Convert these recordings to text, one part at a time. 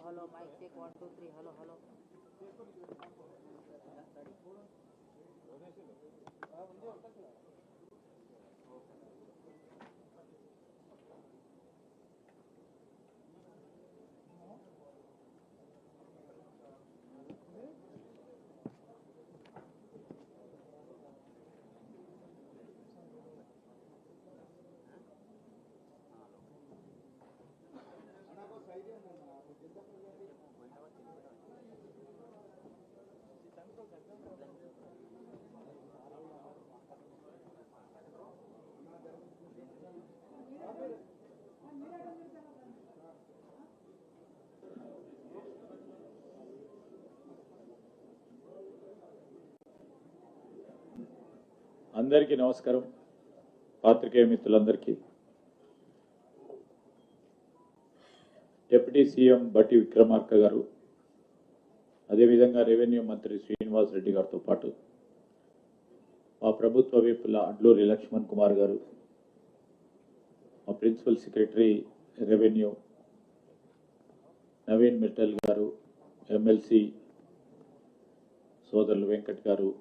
Hello, mic check 1 2 3. Hello. అందరికీ నమస్కారం. పాత్రికేయ మిత్రులందరికీ డిప్యూటీ సీఎం బట్టి విక్రమార్క గారు, అదేవిధంగా రెవెన్యూ మంత్రి శ్రీనివాస్ రెడ్డి గారితో పాటు మా ప్రభుత్వ విప్పుల అడ్లూరి లక్ష్మణ్ కుమార్ గారు, మా principal secretary revenue Naveen Mittal గారు, ఎమ్మెల్సీ సోదరులు వెంకట్ గారు,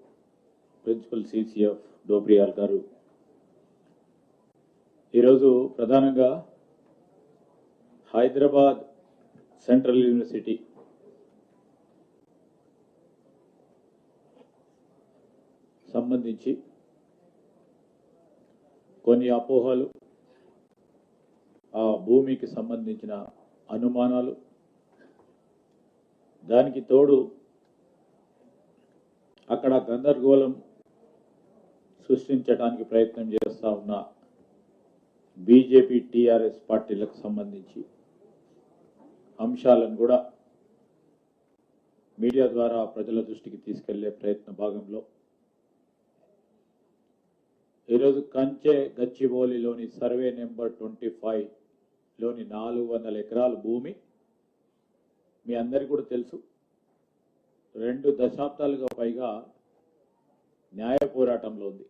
ప్రిన్సిపల్ సిసిఎఫ్ డోబ్రియాల్ గారు, ఈరోజు ప్రధానంగా హైదరాబాద్ సెంట్రల్ యూనివర్సిటీ సంబంధించి కొన్ని అపోహలు, ఆ భూమికి సంబంధించిన అనుమానాలు, దానికి తోడు అక్కడ గందరగోళం సృష్టించడానికి ప్రయత్నం చేస్తా ఉన్న బీజేపీ టీఆర్ఎస్ పార్టీలకు సంబంధించి అంశాలను కూడా మీడియా ద్వారా ప్రజల దృష్టికి తీసుకెళ్లే ప్రయత్న భాగంలో ఈరోజు కంచె గచ్చిబౌలిలోని సర్వే నెంబర్ 25లోని 400 ఎకరాల భూమి మీ అందరికీ కూడా తెలుసు. 2 దశాబ్దాలుగా పైగా న్యాయ పోరాటంలో ఉంది.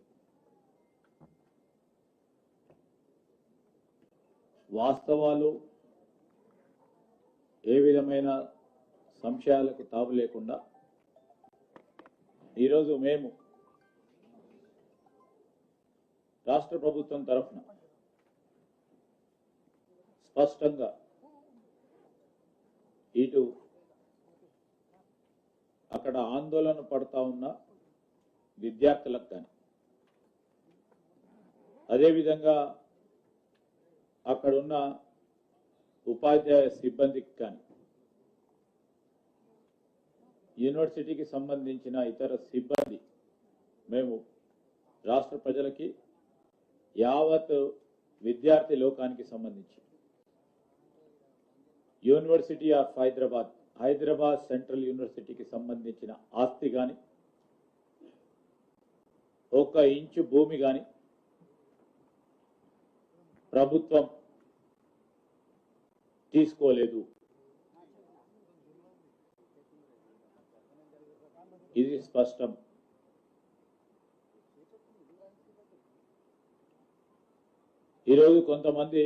వాస్తవాలు ఏ విధమైన సంశయాలకు తావు లేకుండా ఈరోజు మేము రాష్ట్ర ప్రభుత్వం తరఫున స్పష్టంగా ఇటు అక్కడ ఆందోళన పడతా ఉన్న విద్యార్థులకు కానీ, అదేవిధంగా అక్కడున్న ఉపాధ్యాయ సిబ్బందికి కానీ, యూనివర్సిటీకి సంబంధించిన ఇతర సిబ్బంది, మేము రాష్ట్ర ప్రజలకి, యావత్ విద్యార్థి లోకానికి సంబంధించి యూనివర్సిటీ ఆఫ్ హైదరాబాద్ సెంట్రల్ యూనివర్సిటీకి సంబంధించిన ఆస్తి కానీ, 1 ఇంచు భూమి కానీ ప్రభుత్వం తీసుకోలేదు. ఇది స్పష్టం. ఈరోజు కొంతమంది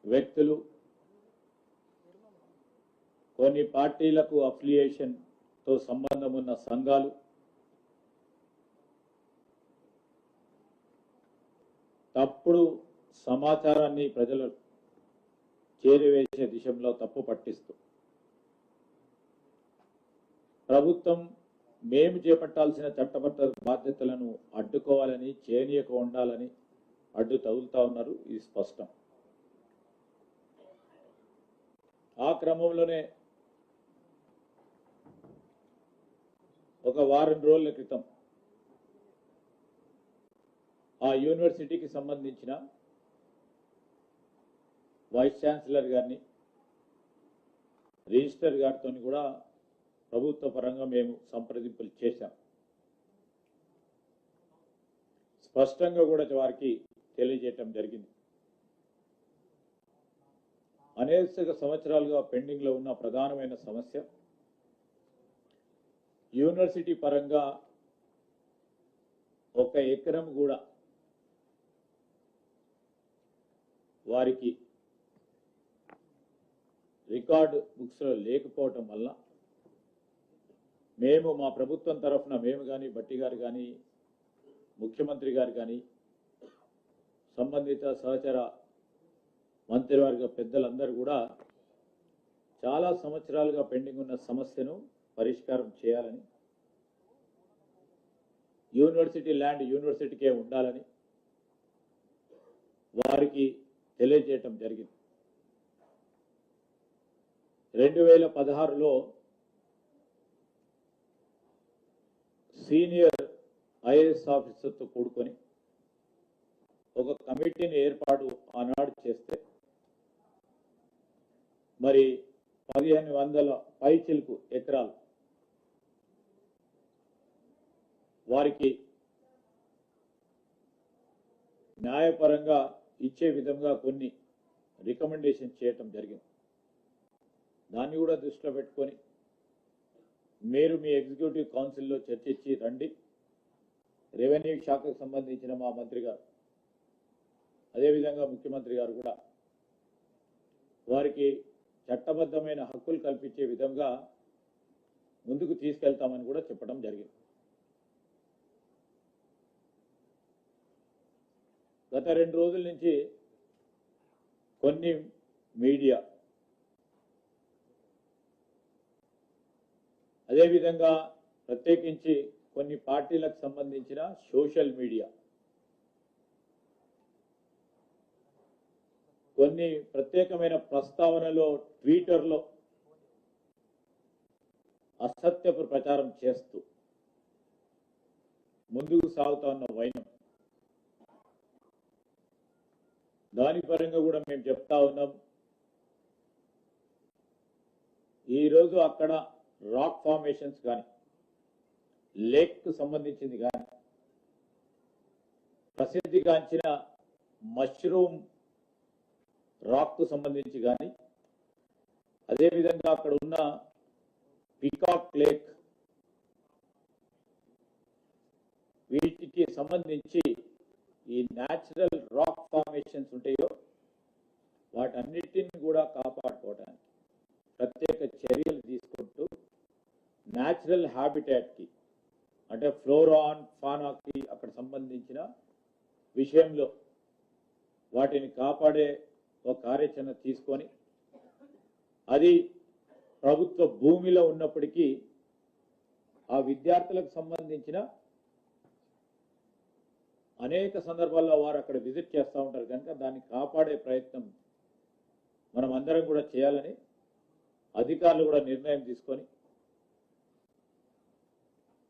వ్యక్తులు, కొన్ని పార్టీలకు అఫిలియేషన్ తో సంబంధం ఉన్న సంఘాలు తప్పుడు సమాచారాన్ని ప్రజలు చేరివేసే దిశలో తప్పు పట్టిస్తూ ప్రభుత్వం మేము చేపట్టాల్సిన చట్టబద్ధ బాధ్యతలను అడ్డుకోవాలని, చేయనీయక ఉండాలని అడ్డు తగులుతా ఉన్నారు. ఇది స్పష్టం. ఆ క్రమంలోనే ఒక వారం రోజుల క్రితం ఆ యూనివర్సిటీకి సంబంధించిన వైస్ ఛాన్సలర్ గారిని, రిజిస్టర్ గారితో కూడా ప్రభుత్వ పరంగా మేము సంప్రదింపులు చేశాం. స్పష్టంగా కూడా వారికి తెలియజేయటం జరిగింది. అనేక సంవత్సరాలుగా పెండింగ్ లో ఉన్న ప్రధానమైన సమస్య యూనివర్సిటీ పరంగా ఒక ఎకరం కూడా వారికి రికార్డు బుక్స్ లో లేకపోవటం వల్ల మేము మా ప్రభుత్వం తరఫున మేము కానీ బట్టి గారు కానీ ముఖ్యమంత్రి గారు కానీ సంబంధిత సహచర మంత్రివర్గ పెద్దలందరూ కూడా చాలా సంవత్సరాలుగా పెండింగ్ ఉన్న సమస్యను పరిష్కారం చేయాలని, యూనివర్సిటీ ల్యాండ్ యూనివర్సిటీకే ఉండాలని వారికి తెలియజేయటం జరిగింది. 2016లో సీనియర్ ఐఏఎస్ ఆఫీసర్తో కూడుకొని ఒక కమిటీని ఏర్పాటు ఆనాడు చేస్తే మరి 1500 పైచిలుకు ఎకరాలు వారికి న్యాయపరంగా ఇచ్చే విధంగా కొన్ని రికమెండేషన్ చేయటం జరిగింది. దాన్ని కూడా దృష్టిలో పెట్టుకొని మీరు మీ ఎగ్జిక్యూటివ్ కౌన్సిల్లో చర్చించి రండి. రెవెన్యూ శాఖకు సంబంధించిన మా మంత్రి గారు, అదేవిధంగా ముఖ్యమంత్రి గారు కూడా వారికి చట్టబద్ధమైన హక్కులు కల్పించే విధంగా ముందుకు తీసుకెళ్తామని కూడా చెప్పడం జరిగింది. గత 2 రోజుల నుంచి కొన్ని మీడియా, అదేవిధంగా ప్రత్యేకించి కొన్ని పార్టీలకు సంబంధించిన సోషల్ మీడియా కొన్ని ప్రత్యేకమైన ప్రస్తావనలో ట్విట్టర్లో అసత్యపు ప్రచారం చేస్తూ ముందుకు సాగుతా ఉన్న వైనం, దాని పరంగా కూడా మేము చెప్తా ఉన్నాం. ఈరోజు అక్కడ రాక్ ఫార్మేషన్స్ కానీ, లేక్ కు సంబంధించింది కానీ, ప్రసిద్ధిగాంచిన మష్రూమ్ రాక్ కు సంబంధించి కానీ, అదేవిధంగా అక్కడ ఉన్న పీకాక్ లేక్, వీటికి సంబంధించి ఈ న్యాచురల్ రాక్ ఫార్మేషన్స్ ఉంటాయో వాటన్నిటిని కూడా కాపాడుకోవడానికి ప్రత్యేక చర్యలు తీసుకుంటూ న్యాచురల్ హ్యాబిటాట్కి అంటే ఫ్లోరా అండ్ ఫానాకి అక్కడ సంబంధించిన విషయంలో వాటిని కాపాడే ఒక కార్యాచరణ తీసుకొని, అది ప్రభుత్వ భూమిలో ఉన్నప్పటికీ ఆ విద్యార్థులకు సంబంధించిన అనేక సందర్భాల్లో వారు అక్కడ విజిట్ చేస్తూ ఉంటారు కనుక దాన్ని కాపాడే ప్రయత్నం మనం అందరం కూడా చేయాలని అధికారులు కూడా నిర్ణయం తీసుకొని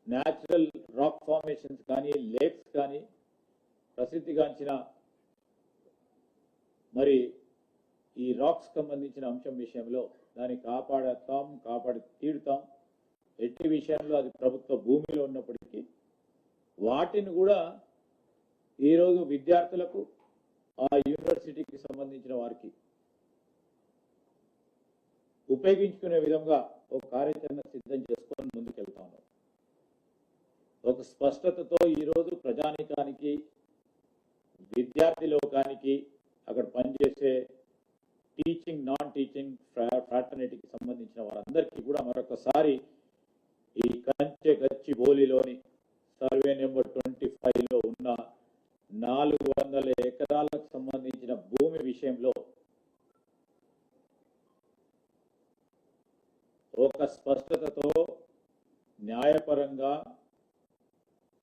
న్యాచురల్ రాక్ ఫార్మేషన్స్ కానీ, లేక్స్ కానీ, ప్రసిద్ధిగాంచిన మరి ఈ రాక్స్ సంబంధించిన అంశం విషయంలో దాన్ని కాపాడతాం, కాపాడి తీరుతాం. ఎట్టి విషయంలో అది ప్రభుత్వ భూమిలో ఉన్నప్పటికీ వాటిని కూడా ఈరోజు విద్యార్థులకు ఆ యూనివర్సిటీకి సంబంధించిన వారికి ఉపయోగించుకునే విధంగా ఒక కార్యాచరణ సిద్ధం చేసుకొని ముందుకెళ్తా ఉన్నాం. ఒక స్పష్టతతో ఈరోజు ప్రజానికానికి, విద్యార్థి లోకానికి, అక్కడ పనిచేసే టీచింగ్, నాన్ టీచింగ్ ఫ్రాటర్నిటీకి సంబంధించిన వారందరికీ కూడా మరొకసారి ఈ కంచె గచ్చిబౌలిలోని సర్వే నెంబర్ 25లో ఉన్న 400 ఎకరాలకు సంబంధించిన భూమి విషయంలో ఒక స్పష్టతతో న్యాయపరంగా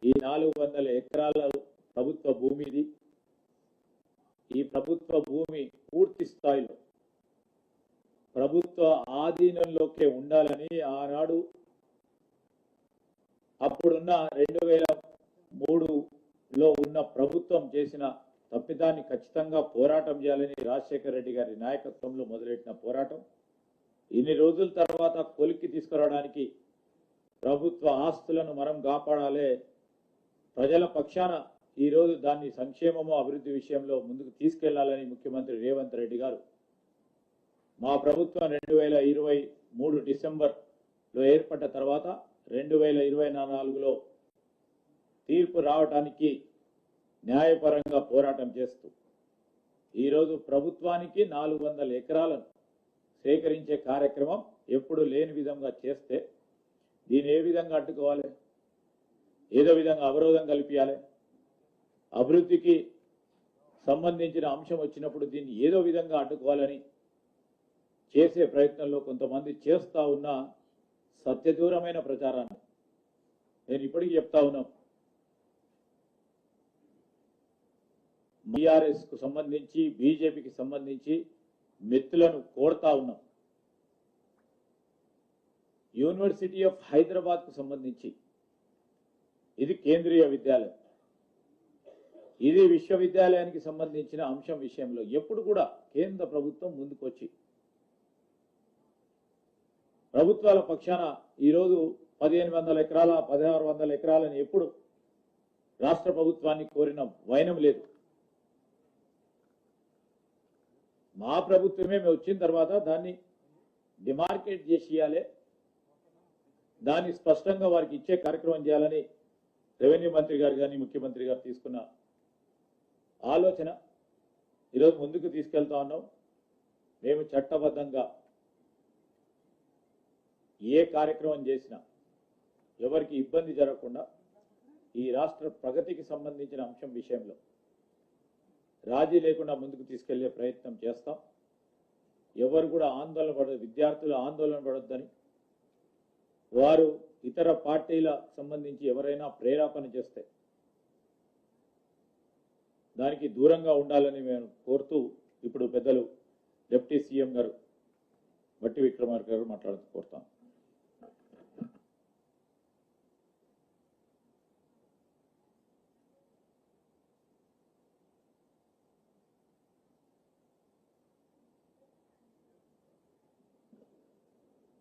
ఈ 400 ఎకరాల ప్రభుత్వ భూమిది. ఈ ప్రభుత్వ భూమి పూర్తి స్థాయిలో ప్రభుత్వ ఆధీనంలోకే ఉండాలని ఆనాడు అప్పుడున్న 2003లో ఉన్న ప్రభుత్వం చేసిన తప్పిదాన్ని ఖచ్చితంగా పోరాటం చేయాలని రాజశేఖర రెడ్డి గారి నాయకత్వంలో మొదలెట్టిన పోరాటం ఇన్ని రోజుల తర్వాత కొలిక్కి తీసుకురావడానికి ప్రభుత్వ ఆస్తులను మనం కాపాడాలి, ప్రజల పక్షాన ఈరోజు దాన్ని సంక్షేమము అభివృద్ధి విషయంలో ముందుకు తీసుకెళ్లాలని ముఖ్యమంత్రి రేవంత్ రెడ్డి గారు మా ప్రభుత్వం 2023 డిసెంబర్లో ఏర్పడ్డ తర్వాత 2024లో తీర్పు రావడానికి న్యాయపరంగా పోరాటం చేస్తూ ఈరోజు ప్రభుత్వానికి 400 ఎకరాలను సేకరించే కార్యక్రమం ఎప్పుడు లేని విధంగా చేస్తే దీన్ని ఏ విధంగా అడ్డుకోవాలి, ఏదో విధంగా అవరోధం కల్పించాలి, అభివృద్ధికి సంబంధించిన అంశం వచ్చినప్పుడు దీన్ని ఏదో విధంగా అడ్డుకోవాలని చేసే ప్రయత్నంలో కొంతమంది చేస్తా ఉన్న సత్యదూరమైన ప్రచారాన్ని నేను ఇప్పటికీ చెప్తా ఉన్నాం. బీఆర్ఎస్ కు సంబంధించి బీజేపీకి సంబంధించి మిత్రులను కోరుతా ఉన్నాం. యూనివర్సిటీ ఆఫ్ హైదరాబాద్ కు సంబంధించి ఇది కేంద్రీయ విద్యాలయం, ఇది విశ్వవిద్యాలయానికి సంబంధించిన అంశం విషయంలో ఎప్పుడు కూడా కేంద్ర ప్రభుత్వం ముందుకొచ్చి ప్రభుత్వాల పక్షాన ఈరోజు 1500 ఎకరాల 1600 ఎకరాలని ఎప్పుడు రాష్ట్ర ప్రభుత్వాన్ని కోరిన వైనం లేదు. మా ప్రభుత్వమే మేము వచ్చిన తర్వాత దాన్ని డిమార్కెట్ చేసి ఇవ్వాలి, దాన్ని స్పష్టంగా వారికి ఇచ్చే కార్యక్రమం చేయాలని రెవెన్యూ మంత్రి గారు కానీ ముఖ్యమంత్రి గారు తీసుకున్న ఆలోచన ఈరోజు ముందుకు తీసుకెళ్తా ఉన్నాం. మేము చట్టబద్ధంగా ఏ కార్యక్రమం చేసినా ఎవరికి ఇబ్బంది జరగకుండా ఈ రాష్ట్ర ప్రగతికి సంబంధించిన అంశం విషయంలో రాజీ లేకుండా ముందుకు తీసుకెళ్లే ప్రయత్నం చేస్తాం. ఎవరు కూడా ఆందోళన పడదు, విద్యార్థులు ఆందోళన పడొద్దని, వారు ఇతర పార్టీల సంబంధించి ఎవరైనా ప్రేరేపణ చేస్తే దానికి దూరంగా ఉండాలని మేము కోరుతూ ఇప్పుడు పెద్దలు డిప్యూటీ సీఎం గారు బట్టి విక్రమార్క గారు మాట్లాడుతూ కోరుతాం.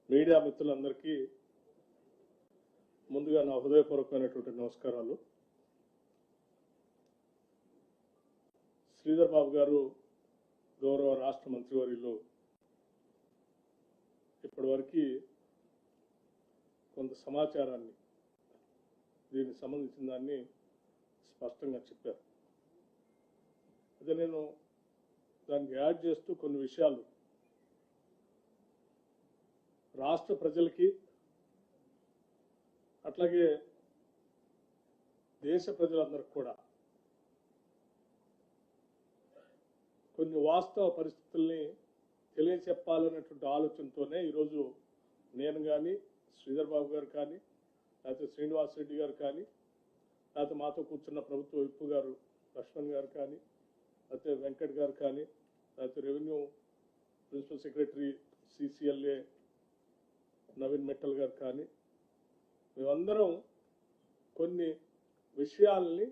మీడియా మిత్రులందరికీ ముందుగా నా హృదయపూర్వకమైనటువంటి నమస్కారాలు. శ్రీధర్ బాబు గారు గౌరవ రాష్ట్ర మంత్రివర్యులు ఇప్పటివరకు కొంత సమాచారాన్ని దీనికి సంబంధించిన దాన్ని స్పష్టంగా చెప్పారు. అదే నేను దానికి యాడ్ చేస్తూ కొన్ని విషయాలు రాష్ట్ర ప్రజలకి అట్లాగే దేశ ప్రజలందరికీ కూడా కొన్ని వాస్తవ పరిస్థితుల్ని తెలియచెప్పాలనేటువంటి ఆలోచనతోనే ఈరోజు నేను కానీ శ్రీధర్ బాబు గారు కానీ లేకపోతే శ్రీనివాస్ రెడ్డి గారు కానీ లేకపోతే మాతో కూర్చున్న ప్రభుత్వ విప్పు గారు లక్ష్మణ్ గారు కానీ లేకపోతే వెంకట్ గారు కానీ లేకపోతే revenue principal secretary CCLA Naveen Mittal గారు కానీ మేమందరం కొన్ని విషయాల్ని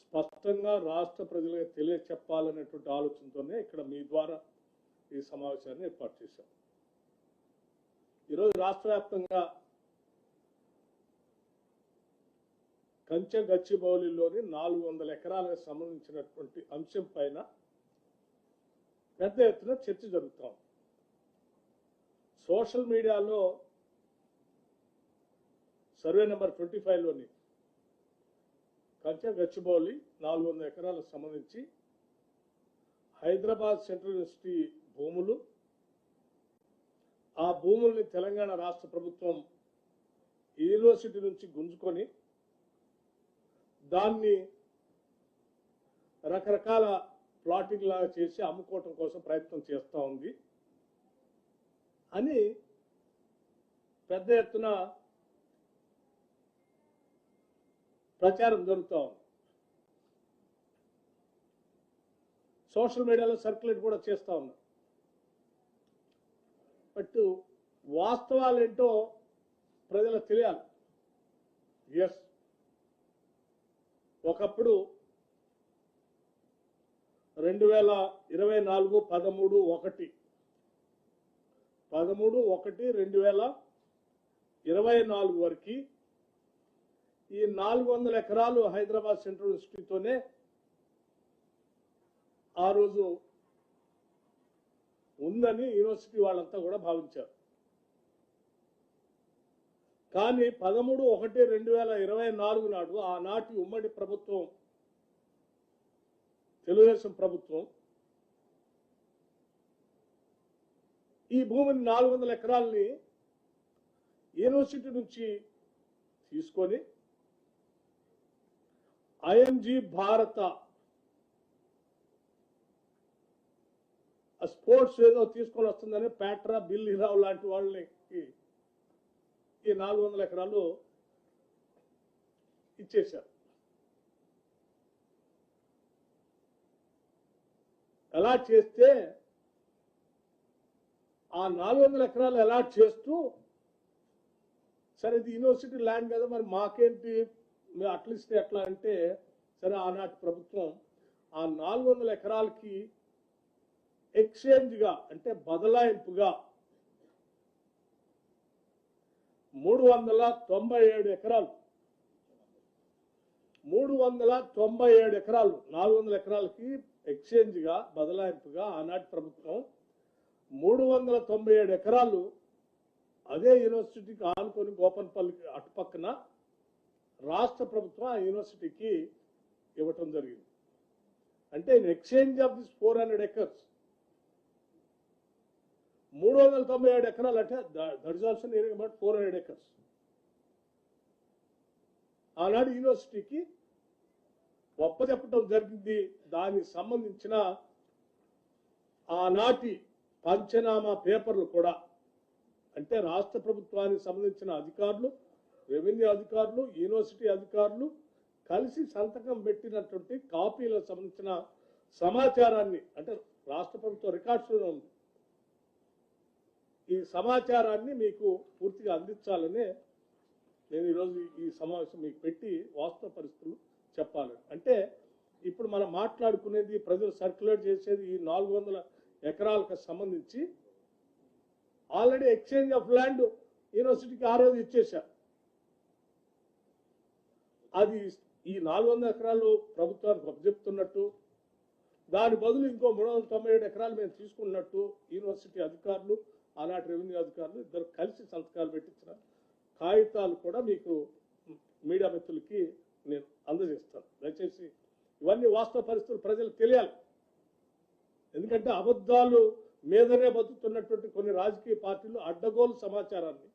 స్పష్టంగా రాష్ట్ర ప్రజలకు తెలియచెప్పాలనేటువంటి ఆలోచనతోనే ఇక్కడ మీ ద్వారా ఈ సమావేశాన్ని ఏర్పాటు చేశాం. ఈరోజు రాష్ట్ర వ్యాప్తంగా కంచె గచ్చిబౌలిలోని 400 ఎకరాలకు సంబంధించినటువంటి అంశం పైన పెద్ద ఎత్తున చర్చ జరుగుతాం. సోషల్ మీడియాలో సర్వే నెంబర్ 25లోని కంచె గచ్చిబౌలి 400 ఎకరాలకు సంబంధించి హైదరాబాద్ సెంట్రల్ యూనివర్సిటీ భూములు, ఆ భూముల్ని తెలంగాణ రాష్ట్ర ప్రభుత్వం యూనివర్సిటీ నుంచి గుంజుకొని దాన్ని రకరకాల ప్లాటింగ్ లాగా చేసి అమ్ముకోవటం కోసం ప్రయత్నం చేస్తూ ఉంది అని పెద్ద ఎత్తున ప్రచారం జరుగుతూ ఉంది. సోషల్ మీడియాలో సర్క్యులేట్ కూడా చేస్తూ ఉన్నారు. బట్ వాస్తవాలు ఏంటో ప్రజలకు తెలియాలి. ఎస్, ఒకప్పుడు 2024 13/1/2024 వరకు ఈ 400 ఎకరాలు హైదరాబాద్ సెంట్రల్ యూనివర్సిటీతోనే ఆ రోజు ఉందని యూనివర్సిటీ వాళ్ళంతా కూడా భావించారు. కానీ 13/1/2024 నాడు ఆనాటి ఉమ్మడి ప్రభుత్వం, తెలుగుదేశం ప్రభుత్వం, ఈ భూమిని 400 ఎకరాలని యూనివర్సిటీ నుంచి తీసుకొని ఐఎంజీ భారత స్పోర్ట్స్ ఏదో తీసుకొని వస్తుందని పేట్రా, బిల్లీరావు లాంటి వాళ్ళని ఈ 400 ఎకరాలు ఇచ్చేశారు. ఎలా చేస్తే ఆ 400 ఎకరాలు అలాట్ చేస్తూ, సరే ఇది యూనివర్సిటీ ల్యాండ్ కదా మరి మాకేంటి, మేము అట్లిస్తే ఎట్లా అంటే, సరే ఆనాటి ప్రభుత్వం ఆ 400 ఎకరాలకి ఎక్స్చేంజ్గా అంటే బదలాయింపుగా 397 ఎకరాలు 400 ఎకరాలకి ఎక్స్చేంజ్గా బదలాయింపుగా ఆనాటి ప్రభుత్వం 397 ఎకరాలు అదే యూనివర్సిటీకి ఆనుకొని గోపన్పల్లికి అటుపక్కన రాష్ట్ర ప్రభుత్వం ఆ యూనివర్సిటీకి ఇవ్వటం జరిగింది. అంటే in exchange of this 400 acres 397 ఎకరాలు అంటే that is also nearing about 400 acres ఆనాడు యూనివర్సిటీకి ఒప్పచెప్పటం జరిగింది. దానికి సంబంధించిన ఆనాటి పంచనామా పేపర్లు కూడా, అంటే రాష్ట్ర ప్రభుత్వానికి సంబంధించిన అధికారులు, రెవెన్యూ అధికారులు, యూనివర్సిటీ అధికారులు కలిసి సంతకం పెట్టినటువంటి కాపీలకు సంబంధించిన సమాచారాన్ని, అంటే రాష్ట్ర ప్రభుత్వ రికార్డ్స్లో ఉంది, ఈ సమాచారాన్ని మీకు పూర్తిగా అందించాలనే నేను ఈరోజు ఈ సమావేశం మీకు పెట్టి వాస్తవ పరిస్థితులు చెప్పాలి. అంటే ఇప్పుడు మనం మాట్లాడుకునేది, ప్రజలు సర్క్యులేట్ చేసేది ఈ 400 ఎకరాలకు సంబంధించి ఆల్రెడీ ఎక్స్చేంజ్ ఆఫ్ ల్యాండ్ యూనివర్సిటీకి ఆ రోజు ఇచ్చేశారు. అది ఈ 400 ఎకరాలు ప్రభుత్వానికి అప్పచెప్తున్నట్టు, దాని బదులు ఇంకో 397 ఎకరాలు మేము తీసుకున్నట్టు యూనివర్సిటీ అధికారులు, ఆనాటి రెవెన్యూ అధికారులు ఇద్దరు కలిసి సంతకాలు పెట్టించిన కాగితాలు కూడా మీకు మీడియా మిత్రులకి నేను అందజేస్తాను. దయచేసి ఇవన్నీ వాస్తవ పరిస్థితులు ప్రజలకు తెలియాలి. ఎందుకంటే అబద్ధాలు మీదనే బతుకుతున్నటువంటి కొన్ని రాజకీయ పార్టీలు అడ్డగోలు సమాచారాన్ని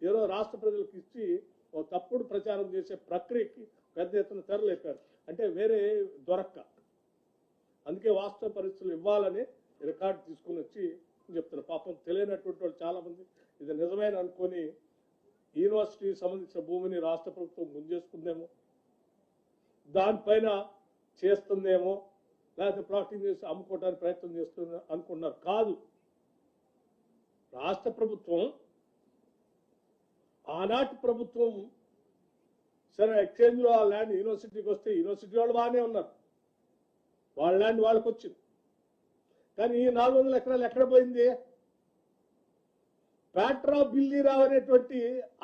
ఏదో రాష్ట్ర ప్రజలకు ఇచ్చి ఓ తప్పుడు ప్రచారం చేసే ప్రక్రియకి పెద్ద ఎత్తున తెరలేపారు. అంటే వేరే దొరక్క, అందుకే వాస్తవ పరిస్థితులు ఇవ్వాలని రికార్డు తీసుకుని వచ్చి చెప్తున్నారు. పాపం తెలియనటువంటి వాళ్ళు చాలా మంది ఇది నిజమైన అనుకొని యూనివర్సిటీకి సంబంధించిన భూమిని రాష్ట్ర ప్రభుత్వం గుంజేసుకుందేమో, దానిపైన చేస్తుందేమో, లేకపోతే ప్లాటింగ్ చేసి అమ్ముకోవడానికి ప్రయత్నం చేస్తుంది అనుకున్నారు. కాదు, రాష్ట్ర ప్రభుత్వం, ఆనాటి ప్రభుత్వం సరే ఎక్స్చేంజ్లో ఆ ల్యాండ్ యూనివర్సిటీకి వస్తే యూనివర్సిటీ వాళ్ళు బాగానే ఉన్నారు, వాళ్ళ ల్యాండ్ వాళ్ళకి వచ్చింది. కానీ ఈ 400 ఎకరాలు ఎక్కడ పోయింది? పేట్రా, బిల్లీరావు అనేటువంటి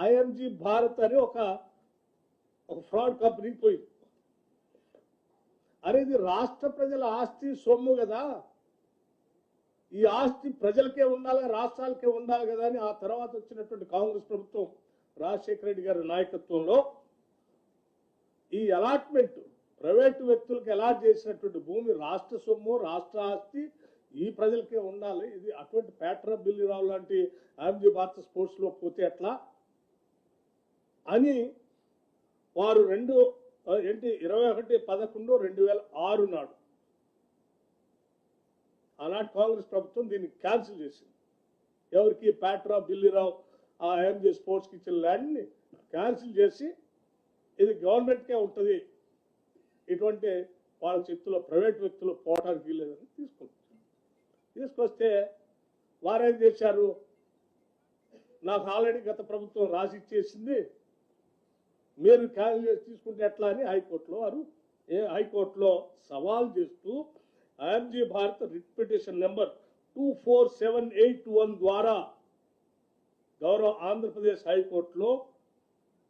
ఐఎంజీ భారత్ అని ఒక ఫ్రాడ్ కంపెనీకి పోయింది. అరే ఇది రాష్ట్ర ప్రజల ఆస్తి, సొమ్ము కదా, ఈ ఆస్తి ప్రజలకే ఉండాలి, రాష్ట్రాలకే ఉండాలి కదా అని ఆ తర్వాత వచ్చినటువంటి కాంగ్రెస్ ప్రభుత్వం రాజశేఖర రెడ్డి గారి నాయకత్వంలో ఈ అలాట్మెంట్ ప్రైవేటు వ్యక్తులకు అలాట్ చేసినటువంటి భూమి రాష్ట్ర సొమ్ము, రాష్ట్ర ఆస్తి, ఈ ప్రజలకే ఉండాలి. ఇది అటువంటి పేట్రా, బిల్లీరావు లాంటి ఐఎంజీ భారత స్పోర్ట్స్లో పోతే ఎట్లా అని వారు 21/11/2006 నాడు ఆనాటి కాంగ్రెస్ ప్రభుత్వం దీన్ని క్యాన్సిల్ చేసింది. ఎవరికి? పేట్రా, బిల్లీరావు ఆ ఐఎంజీ స్పోర్ట్స్కి ఇచ్చిన ల్యాండ్ని క్యాన్సిల్ చేసి ఇది గవర్నమెంట్కే ఉంటుంది, ఇటువంటి వాళ్ళ చేతిలో ప్రైవేట్ వ్యక్తులు పోవటానికి వీల్లేదని తీసుకొస్తే వారేం చేశారు? నాకు ఆల్రెడీ గత ప్రభుత్వం రాసి ఇచ్చేసింది, మీరు క్యాన్సిల్ చేసి తీసుకుంటే ఎట్లా అని హైకోర్టులో వారు హైకోర్టులో సవాల్ చేస్తూ IMG Bharat writ petition number 24781 ద్వారా గౌరవ ఆంధ్రప్రదేశ్ హైకోర్టులో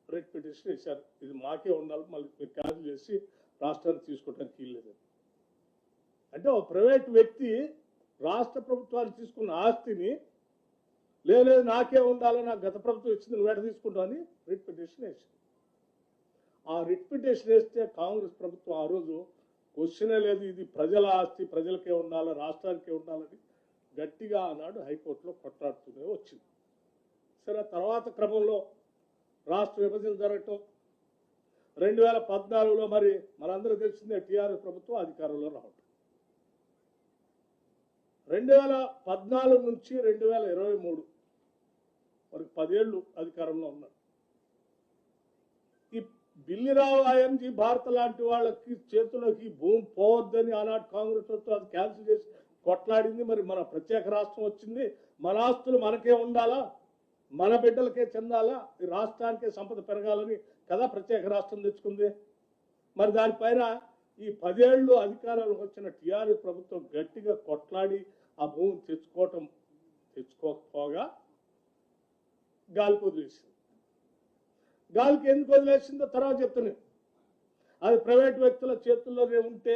రిట్ పిటిషన్ ఇచ్చారు. ఇది మాకే ఉండాలి, మళ్ళీ మీరు క్యాన్సిల్ చేసి రాష్ట్రానికి తీసుకోవడానికి వీల్లేదు. అంటే ఒక ప్రైవేట్ వ్యక్తి రాష్ట్ర ప్రభుత్వాన్ని తీసుకున్న ఆస్తిని లేదు నాకే ఉండాలి, నాకు గత ప్రభుత్వం ఇచ్చింది నువ్వు ఎట తీసుకుంటావు అని రిట్ పిటిషన్ వేసింది. ఆ రిట్ పిటిషన్ వేస్తే కాంగ్రెస్ ప్రభుత్వం ఆ రోజు క్వశ్చనే లేదు, ఇది ప్రజల ఆస్తి, ప్రజలకే ఉండాలి, రాష్ట్రానికే ఉండాలని గట్టిగా ఆనాడు హైకోర్టులో కొట్లాడుతూనే వచ్చింది. సరే, తర్వాత క్రమంలో రాష్ట్ర విభజన జరగటం 2014లో మరి మనందరూ తెలిసిందే టీఆర్ఎస్ ప్రభుత్వం అధికారంలో రావటం. 2014 నుంచి 2023 వరకు 10 ఏళ్ళు అధికారంలో ఉన్నారు. ఈ బిల్లిరావు ఐఎంజీ భారత లాంటి వాళ్ళకి చేతులకి భూమి పోవద్దని ఆనాడు కాంగ్రెస్ ప్రభుత్వం అది క్యాన్సిల్ చేసి కొట్లాడింది. మరి మన ప్రత్యేక రాష్ట్రం వచ్చింది, మన ఆస్తులు మనకే ఉండాలా, మన బిడ్డలకే చెందాలా, ఈ రాష్ట్రానికే సంపద పెరగాలని కదా ప్రత్యేక రాష్ట్రం తెచ్చుకుంది. మరి దానిపైన ఈ 10 ఏళ్ళు అధికారంలోకి వచ్చిన టీఆర్ఎస్ ప్రభుత్వం గట్టిగా కొట్లాడి ఆ భూమిని తెచ్చుకోకపోగా గాలికి వదిలేసింది. గాలికి ఎందుకు వదిలేసిందో తర్వాత చెప్తున్నాను. అది ప్రైవేట్ వ్యక్తుల చేతుల్లోనే ఉంటే,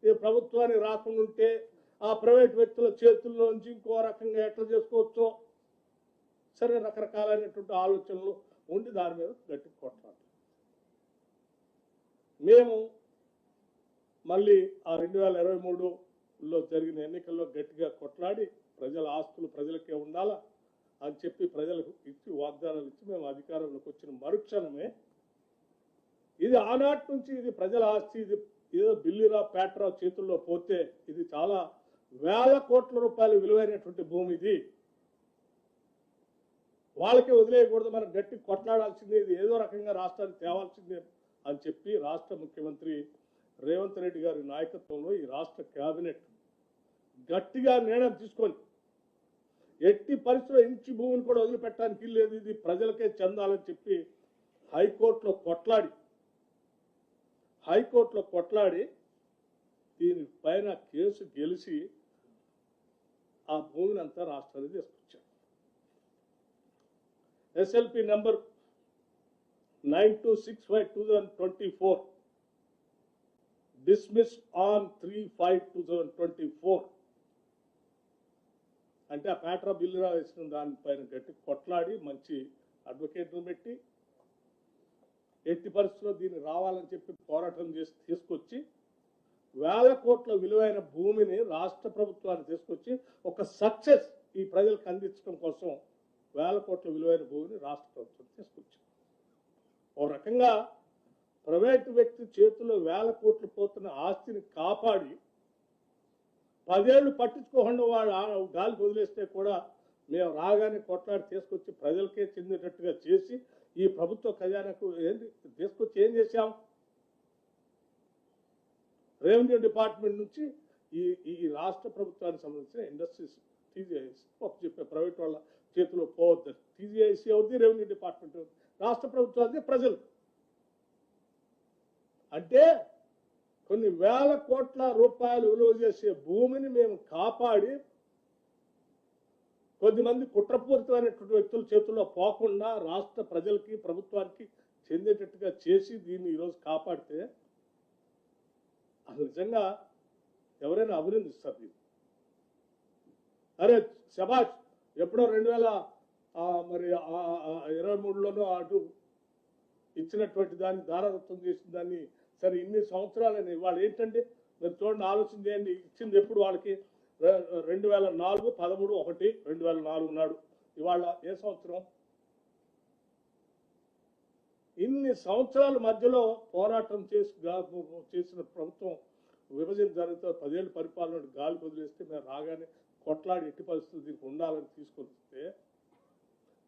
ఈ ప్రభుత్వానికి రాకుండా ఉంటే ఆ ప్రైవేట్ వ్యక్తుల చేతుల్లో నుంచి ఇంకో రకంగా ఎట్లా చేసుకోవచ్చో సరే రకరకాలైనటువంటి ఆలోచనలు ఉండి దాని మీద గట్టి కొట్లాడు. మేము మళ్ళీ ఆ 2023లో జరిగిన ఎన్నికల్లో గట్టిగా కొట్లాడి ప్రజల ఆస్తులు ప్రజలకే ఉండాలా అని చెప్పి ప్రజలకు ఇచ్చి వాగ్దానాలు ఇచ్చి మేము అధికారంలోకి వచ్చిన మరుక్షణమే ఇది ఆనాటి నుంచి ఇది ప్రజల ఆస్తి, ఇది ఏదో బిల్లిరా పేట్రా చేతుల్లో పోతే ఇది చాలా వేల కోట్ల రూపాయలు విలువైనటువంటి భూమి, ఇది వాళ్ళకే వదిలేయకూడదు, మనం గట్టి కొట్లాడాల్సిందే, ఇది ఏదో రకంగా రాష్ట్రానికి తేవాల్సిందే అని చెప్పి రాష్ట్ర ముఖ్యమంత్రి రేవంత్ రెడ్డి గారి నాయకత్వంలో ఈ రాష్ట్ర కేబినెట్ గట్టిగా నిర్ణయం తీసుకొని ఎట్టి పరిస్థితుల్లో ఇంచి భూమిని కూడా వదిలిపెట్టడానికి లేదు, ఇది ప్రజలకే చెందాలని చెప్పి హైకోర్టులో కొట్లాడి దీనిపైన కేసు గెలిచి ఆ భూమిని అంతా రాష్ట్రానికి తీసుకొచ్చారు. ఎస్ఎల్పి నెంబర్ 9265/2024 dismissed on 3/5/2024 అంటే ఆ పేట్రా బిల్లురా వేసిన దానిపైన గట్టి కొట్లాడి మంచి అడ్వకేట్ను పెట్టి ఎట్టి పరిస్థితుల్లో దీన్ని రావాలని చెప్పి పోరాటం చేసి తీసుకొచ్చి వేల కోట్ల విలువైన భూమిని రాష్ట్ర ప్రభుత్వాన్ని తీసుకొచ్చి ఒక సక్సెస్ ఈ ప్రజలకు అందించడం కోసం వేల కోట్ల విలువైన భూమిని రాష్ట్ర ప్రభుత్వం తీసుకొచ్చింది. ఓ రకంగా ప్రైవేటు వ్యక్తి చేతుల్లో వేల కోట్లు పోతున్న ఆస్తిని కాపాడి 10 ఏళ్ళు పట్టించుకోకుండా వాడు గాలికి వదిలేస్తే కూడా మేము రాగానే కొట్లాడి తీసుకొచ్చి ప్రజలకే చెందేటట్టుగా చేసి ఈ ప్రభుత్వ ఖజానాకు తీసుకొచ్చి ఏం చేశాం, రెవెన్యూ డిపార్ట్మెంట్ నుంచి ఈ రాష్ట్ర ప్రభుత్వానికి సంబంధించిన ఇండస్ట్రీస్ టీజీఐసి చెప్పే ప్రైవేట్ వాళ్ళ చేతిలో పోవద్దని. టీజీఐసి ఎవరిది? Revenue department. రాష్ట్ర ప్రభుత్వానికి ప్రజలు. అంటే కొన్ని వేల కోట్ల రూపాయలు విలువ చేసే భూమిని మేము కాపాడి కొద్దిమంది కుట్రపూరితమైనటువంటి వ్యక్తుల చేతుల్లో పోకుండా రాష్ట్ర ప్రజలకి ప్రభుత్వానికి చెందేటట్టుగా చేసి దీన్ని ఈరోజు కాపాడితే అసలు నిజంగా ఎవరైనా అభినందిస్తారు. అరే శబాష్, ఎప్పుడో 2023లోనో అటు ఇచ్చినటువంటి దాన్ని దారాదత్తం చేసిన దాన్ని సరే ఇన్ని సంవత్సరాలని వాళ్ళు ఏంటంటే మీరు చూడండి, ఆలోచన చేయండి, ఇచ్చింది ఎప్పుడు వాళ్ళకి 2004, 13, 1, 2004 నాడు. ఇవాళ ఏ సంవత్సరం? ఇన్ని సంవత్సరాల మధ్యలో పోరాటం చేసిన ప్రభుత్వం విభజన జరిగితే 10 ఏళ్ళు పరిపాలన గాలి వదిలేస్తే మేము రాగానే కొట్లాడి ఎట్టి పరిస్థితులు దీనికి ఉండాలని తీసుకొస్తే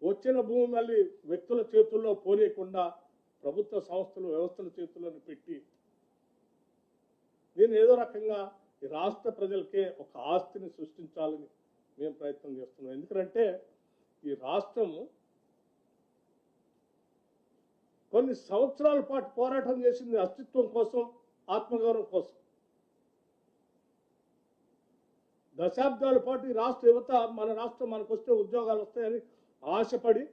వచ్చిన భూమి మళ్ళీ వ్యక్తుల చేతుల్లో పోనీయకుండా ప్రభుత్వ సంస్థలు వ్యవస్థల చేతుల్లోని పెట్టి దీన్ని ఏదో రకంగా ఈ రాష్ట్ర ప్రజలకే ఒక ఆస్తిని సృష్టించాలని మేము ప్రయత్నం చేస్తున్నాం. ఎందుకంటే ఈ రాష్ట్రము కొన్ని సంవత్సరాల పాటు పోరాటం చేసింది అస్తిత్వం కోసం, ఆత్మగౌరవం కోసం. దశాబ్దాల పాటు ఈ రాష్ట్ర యువత మన రాష్ట్రం మనకు వస్తే ఉద్యోగాలు వస్తాయని ఆశపడి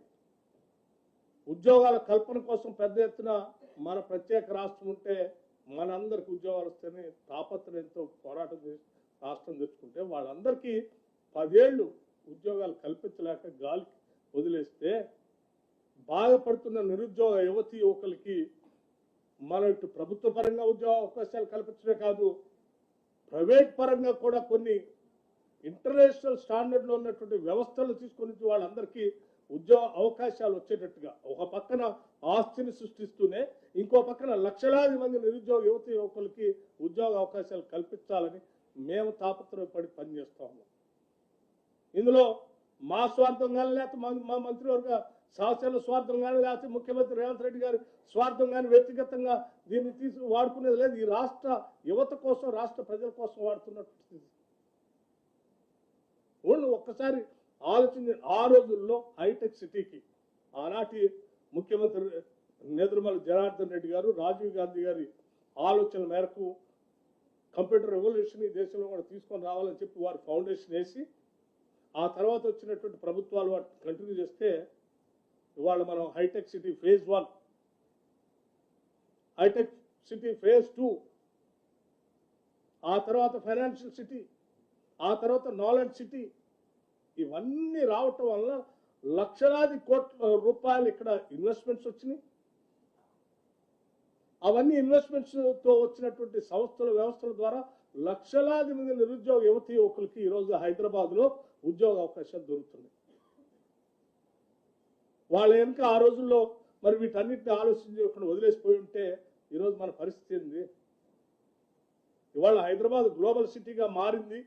ఉద్యోగాల కల్పన కోసం పెద్ద ఎత్తున మన ప్రత్యేక రాష్ట్రం ఉంటే మనందరికి ఉద్యోగాలు వస్తాయని తాపత్రయంతో పోరాటం చేసి రాష్ట్రం తెచ్చుకుంటే వాళ్ళందరికీ 10 ఏళ్ళు ఉద్యోగాలు కల్పించలేక గాలికి వదిలేస్తే బాధపడుతున్న నిరుద్యోగ యువతీ యువకులకి మనం ఇటు ప్రభుత్వ పరంగా ఉద్యోగ అవకాశాలు కల్పించడమే కాదు, ప్రైవేట్ పరంగా కూడా కొన్ని ఇంటర్నేషనల్ స్టాండర్డ్లో ఉన్నటువంటి వ్యవస్థలు తీసుకొని వాళ్ళందరికీ ఉద్యోగ అవకాశాలు వచ్చేటట్టుగా ఒక పక్కన ఆస్తిని సృష్టిస్తూనే ఇంకో పక్కన లక్షలాది మంది నిరుద్యోగ యువత యువకులకి ఉద్యోగ అవకాశాలు కల్పించాలని మేము తాపత్రయపడి పనిచేస్తా ఉన్నాం. ఇందులో మా స్వార్థం కానీ లేకపోతే మా మంత్రివర్గ శాసన స్వార్థం కానీ లేకపోతే ముఖ్యమంత్రి రేవంత్ రెడ్డి గారి స్వార్థం కానీ వ్యక్తిగతంగా దీన్ని తీసి వాడుకునేది లేదు. ఈ రాష్ట్ర యువత కోసం, రాష్ట్ర ప్రజల కోసం వాడుతున్నట్టు వాళ్ళు ఒక్కసారి ఆలోచించి ఆ రోజుల్లో హైటెక్ సిటీకి ఆనాటి ముఖ్యమంత్రి నేదురుమల జనార్దన్ రెడ్డి గారు, రాజీవ్ గాంధీ గారి ఆలోచన మేరకు కంప్యూటర్ రెవల్యూషన్ ఈ దేశంలో కూడా తీసుకొని రావాలని చెప్పి వారు ఫౌండేషన్ వేసి ఆ తర్వాత వచ్చినటువంటి ప్రభుత్వాలు వాటి కంటిన్యూ చేస్తే ఇవాళ మనం హైటెక్ సిటీ ఫేజ్ 1, హైటెక్ సిటీ ఫేజ్ 2, ఆ తర్వాత ఫైనాన్షియల్ సిటీ, ఆ తర్వాత నాలెడ్జ్ సిటీ, ఇవన్నీ రావటం వల్ల లక్షలాది కోట్ల రూపాయలు ఇక్కడ ఇన్వెస్ట్మెంట్స్ వచ్చినాయి. అవన్నీ ఇన్వెస్ట్మెంట్స్తో వచ్చినటువంటి సంస్థల వ్యవస్థల ద్వారా లక్షలాది మంది నిరుద్యోగ యువతి యువకులకి ఈరోజు హైదరాబాద్లో ఉద్యోగ అవకాశాలు దొరుకుతున్నాయి. వాళ్ళ వెనుక ఆ రోజుల్లో మరి వీటన్నిటిని ఆలోచించి ఇక్కడ వదిలేసిపోయి ఉంటే ఈరోజు మన పరిస్థితి ఏంది? ఇవాళ హైదరాబాద్ గ్లోబల్ సిటీగా మారింది.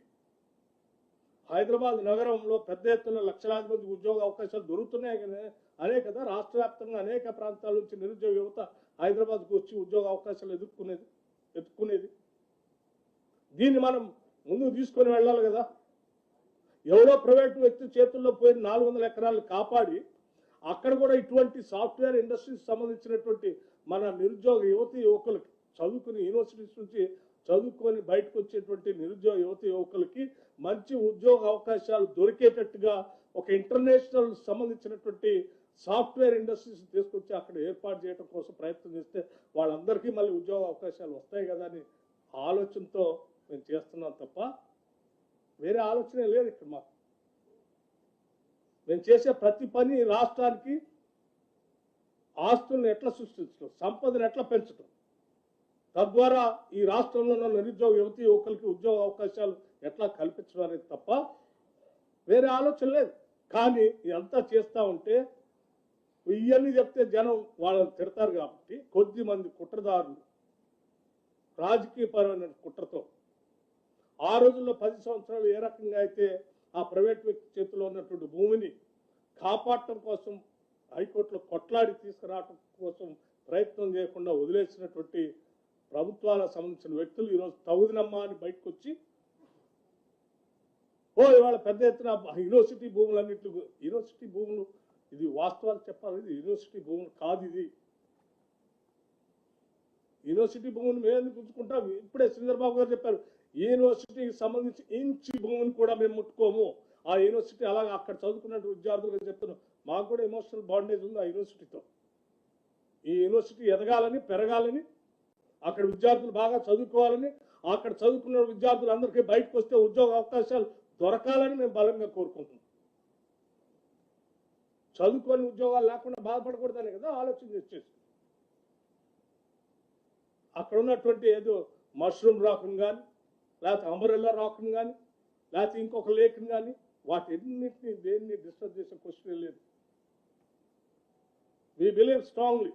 హైదరాబాద్ నగరంలో పెద్ద ఎత్తున లక్షలాది మంది ఉద్యోగ అవకాశాలు దొరుకుతున్నాయి కదా. కదా రాష్ట్ర వ్యాప్తంగా అనేక ప్రాంతాల నుంచి నిరుద్యోగ యువత హైదరాబాద్కు వచ్చి ఉద్యోగ అవకాశాలు ఎత్తుకునేది. దీన్ని మనం ముందుకు తీసుకొని వెళ్ళాలి కదా. ఎవరో ప్రైవేటు వ్యక్తి చేతుల్లో పోయిన 400 ఎకరాలు కాపాడి అక్కడ కూడా ఇటువంటి సాఫ్ట్వేర్ ఇండస్ట్రీస్ సంబంధించినటువంటి మన నిరుద్యోగ యువతి యువకులకి చదువుకుని యూనివర్సిటీస్ నుంచి చదువుకొని బయటకు వచ్చేటువంటి నిరుద్యోగ యువతి యువకులకి మంచి ఉద్యోగ అవకాశాలు దొరికేటట్టుగా ఒక ఇంటర్నేషనల్ సంబంధించినటువంటి సాఫ్ట్వేర్ ఇండస్ట్రీస్ తీసుకొచ్చి అక్కడ ఏర్పాటు చేయడం కోసం ప్రయత్నం చేస్తే వాళ్ళందరికీ మళ్ళీ ఉద్యోగ అవకాశాలు వస్తాయి కదా అని ఆలోచనతో మేము చేస్తున్నాం తప్ప వేరే ఆలోచనే లేదు ఇక్కడ మాకు. మేము చేసే ప్రతి పని రాష్ట్రానికి ఆస్తులను ఎట్లా సృష్టించడం, సంపదను ఎట్లా పెంచడం, తద్వారా ఈ రాష్ట్రంలో ఉన్న నిరుద్యోగ యువతి యువకులకి ఉద్యోగ అవకాశాలు ఎట్లా కల్పించడం అనేది తప్ప వేరే ఆలోచన లేదు. కానీ ఇదంతా చేస్తూ ఉంటే ఇవన్నీ చెప్తే జనం వాళ్ళని తిడతారు కాబట్టి కొద్ది మంది కుట్రదారులు రాజకీయపరమైన కుట్రతో ఆ రోజుల్లో 10 సంవత్సరాలు ఏ రకంగా అయితే ఆ ప్రైవేట్ వ్యక్తి చేతిలో ఉన్నటువంటి భూమిని కాపాడటం కోసం హైకోర్టులో కొట్లాడి తీసుకురావటం కోసం ప్రయత్నం చేయకుండా వదిలేసినటువంటి ప్రభుత్వాలకు సంబంధించిన వ్యక్తులు ఈరోజు తగుదినమ్మా అని బయటకు వచ్చి ఇవాళ పెద్ద ఎత్తున యూనివర్సిటీ భూములన్నింటి యూనివర్సిటీ భూములు, ఇది వాస్తవాలు చెప్పాలి, ఇది యూనివర్సిటీ భూములు కాదు. ఇది యూనివర్సిటీ భూములు మేము ఎందుకు ఉంచుకుంటాం? ఇప్పుడే శ్రీధర్ బాబు గారు చెప్పారు, యూనివర్సిటీకి సంబంధించి ఇంచి భూమిని కూడా మేము ముట్టుకోము. ఆ యూనివర్సిటీ అలాగే అక్కడ చదువుకున్న విద్యార్థులుగా చెప్తున్నాం, మాకు కూడా ఎమోషనల్ బాండేజ్ ఉంది ఆ యూనివర్సిటీతో. ఈ యూనివర్సిటీ ఎదగాలని, పెరగాలని, అక్కడ విద్యార్థులు బాగా చదువుకోవాలని, అక్కడ చదువుకున్న విద్యార్థులందరికీ బయటకు వస్తే ఉద్యోగ అవకాశాలు దొరకాలని మేము బలంగా కోరుకుంటున్నాం. చదువుకొని ఉద్యోగాలు లేకుండా బాధపడకూడదని కదా ఆలోచన చేసేసి అక్కడ ఉన్నటువంటి ఏదో మష్రూమ్ రాకుని కానీ, లేకపోతే అంబరెల్లా రాకుని కానీ, లేకపోతే ఇంకొక లేకుని కానీ వాటిన్నింటినీ దేన్ని డిస్టర్బ్ చేసే క్వశ్చన్ లేదు. We believe strongly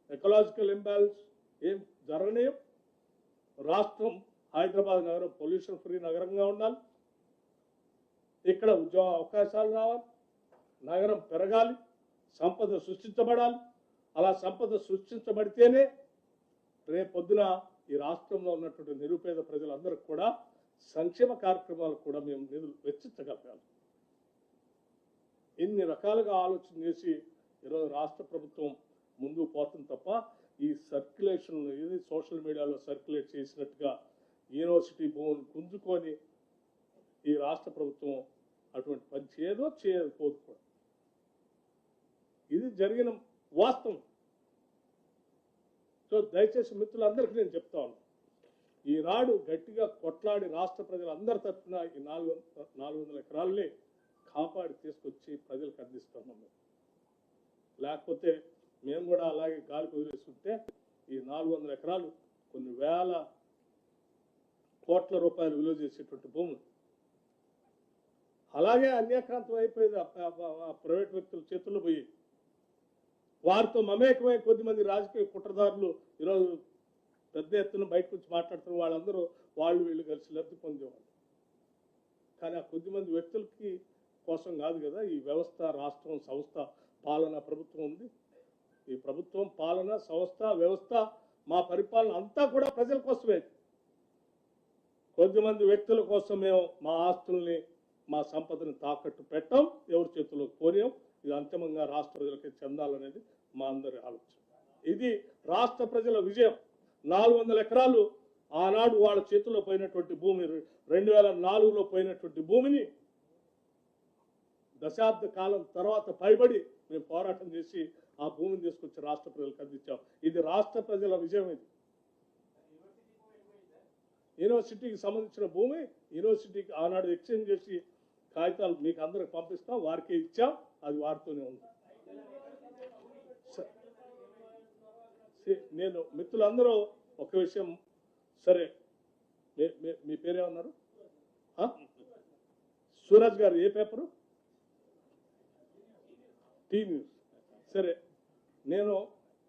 ecological imbalance ఏం జరగనేయం. రాష్ట్రం హైదరాబాద్ నగరం పొల్యూషన్ ఫ్రీ నగరంగా ఉండాలి, ఇక్కడ ఉద్యోగ అవకాశాలు రావాలి, నగరం పెరగాలి, సంపద సృష్టించబడాలి. అలా సంపద సృష్టించబడితేనే రేపొద్దున ఈ రాష్ట్రంలో ఉన్నటువంటి నిరుపేద ప్రజలందరికీ కూడా సంక్షేమ కార్యక్రమాలు కూడా మేము నిధులు వెచ్చించగలగాలి. ఇన్ని రకాలుగా ఆలోచన చేసి ఈరోజు రాష్ట్ర ప్రభుత్వం ముందుకు పోతుంది తప్ప ఈ సర్క్యులేషన్ ఇది సోషల్ మీడియాలో సర్క్యులేట్ చేసినట్టుగా యూనివర్సిటీ భూములు గుంజుకొని ఈ రాష్ట్ర ప్రభుత్వం అటువంటి పని చేయకపోదు కూడా. ఇది జరిగిన వాస్తవం. సో దయచేసి మిత్రులందరికీ నేను చెప్తా ఉన్నాను, ఈనాడు గట్టిగా కొట్లాడి రాష్ట్ర ప్రజలందరి తరఫున ఈ 400 ఎకరాలని కాపాడి తీసుకొచ్చి ప్రజలకు అందిస్తున్నాం. లేకపోతే మేము కూడా అలాగే గాలి వదిలేస్తుంటే ఈ 400 ఎకరాలు కొన్ని వేల కోట్ల రూపాయలు విలువ చేసేటువంటి భూములు అలాగే అన్యాక్రాంతం అయిపోయేది ప్రైవేట్ వ్యక్తుల చేతుల్లో పోయి వారితో మమేకమై కొద్దిమంది రాజకీయ కుట్రదారులు ఈరోజు పెద్ద ఎత్తున బయటకు వచ్చి మాట్లాడుతున్న వాళ్ళందరూ వీళ్ళు కలిసి లబ్ధి పొందేవాళ్ళు. కానీ ఆ కొద్దిమంది వ్యక్తులకి కోసం కాదు కదా ఈ వ్యవస్థ, రాష్ట్రం, సంస్థ, పాలన, ప్రభుత్వం ఉంది. ఈ ప్రభుత్వం, పాలన, సంస్థ, వ్యవస్థ, మా పరిపాలన అంతా కూడా ప్రజల కోసమే. కొద్దిమంది వ్యక్తుల కోసం మేము మా ఆస్తుల్ని, మా సంపదని తాకట్టు పెట్టాం, ఎవరి చేతుల్లో కోరాం. ఇది అంతిమంగా రాష్ట్ర ప్రజలకి చెందాలనేది మా అందరి ఆలోచన. ఇది రాష్ట్ర ప్రజల విజయం. 400 ఎకరాలు ఆనాడు వాళ్ళ చేతుల్లో పోయినటువంటి భూమి, 2004లో పోయినటువంటి భూమిని దశాబ్ద కాలం తర్వాత పైబడి మేము పోరాటం చేసి ఆ భూమిని తీసుకొచ్చి రాష్ట్ర ప్రజలకు అందించాం. ఇది రాష్ట్ర ప్రజల విజయం. ఇది యూనివర్సిటీకి సంబంధించిన భూమి, యూనివర్సిటీకి ఆనాడు ఎక్స్చేంజ్ చేసి కాగితాలు మీకు అందరికి పంపిస్తాం, వారికే ఇచ్చాం, అది వారితోనే ఉంది. నేను మిత్రులందరూ ఒక విషయం, సరే మీ పేరేమన్నారు? సూరజ్ గారు ఏ పేపరు? Tea news. సరే, నేను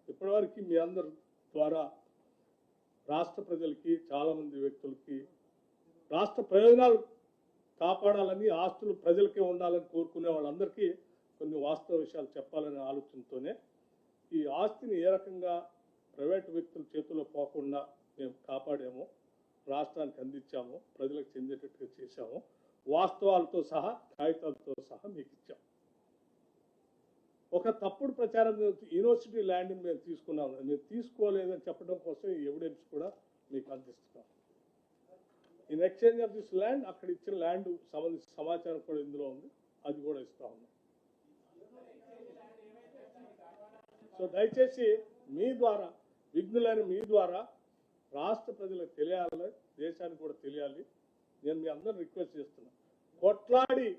ఇప్పటివరకు మీ అందరి ద్వారా రాష్ట్ర ప్రజలకి, చాలామంది వ్యక్తులకి రాష్ట్ర ప్రయోజనాలు కాపాడాలని, ఆస్తులు ప్రజలకే ఉండాలని కోరుకునే వాళ్ళందరికీ కొన్ని వాస్తవ విషయాలు చెప్పాలనే ఆలోచనతోనే ఈ ఆస్తిని ఏ రకంగా ప్రైవేటు వ్యక్తుల చేతుల్లో పోకుండా మేము కాపాడాము, రాష్ట్రానికి అందించాము, ప్రజలకు చెందేటట్టుగా చేశాము, వాస్తవాలతో సహా, కాగితాలతో సహా మీకు ఇచ్చాము. ఒక తప్పుడు ప్రచారం, యూనివర్సిటీ ల్యాండ్ని మేము తీసుకున్నాము, మేము తీసుకోలేదని చెప్పడం కోసం ఈ ఎవిడెన్స్ కూడా మీకు అందిస్తున్నాం. In exchange of this land, అక్కడ ఇచ్చిన ల్యాండ్ సంబంధించిన సమాచారం కూడా ఇందులో ఉంది, అది కూడా ఇస్తా ఉన్నాం. సో దయచేసి మీ ద్వారా, విఘ్నులైన మీ ద్వారా రాష్ట్ర ప్రజలకు తెలియాలి, దేశానికి కూడా తెలియాలి. నేను మీ అందరూ రిక్వెస్ట్ చేస్తున్నా, కొట్లాడి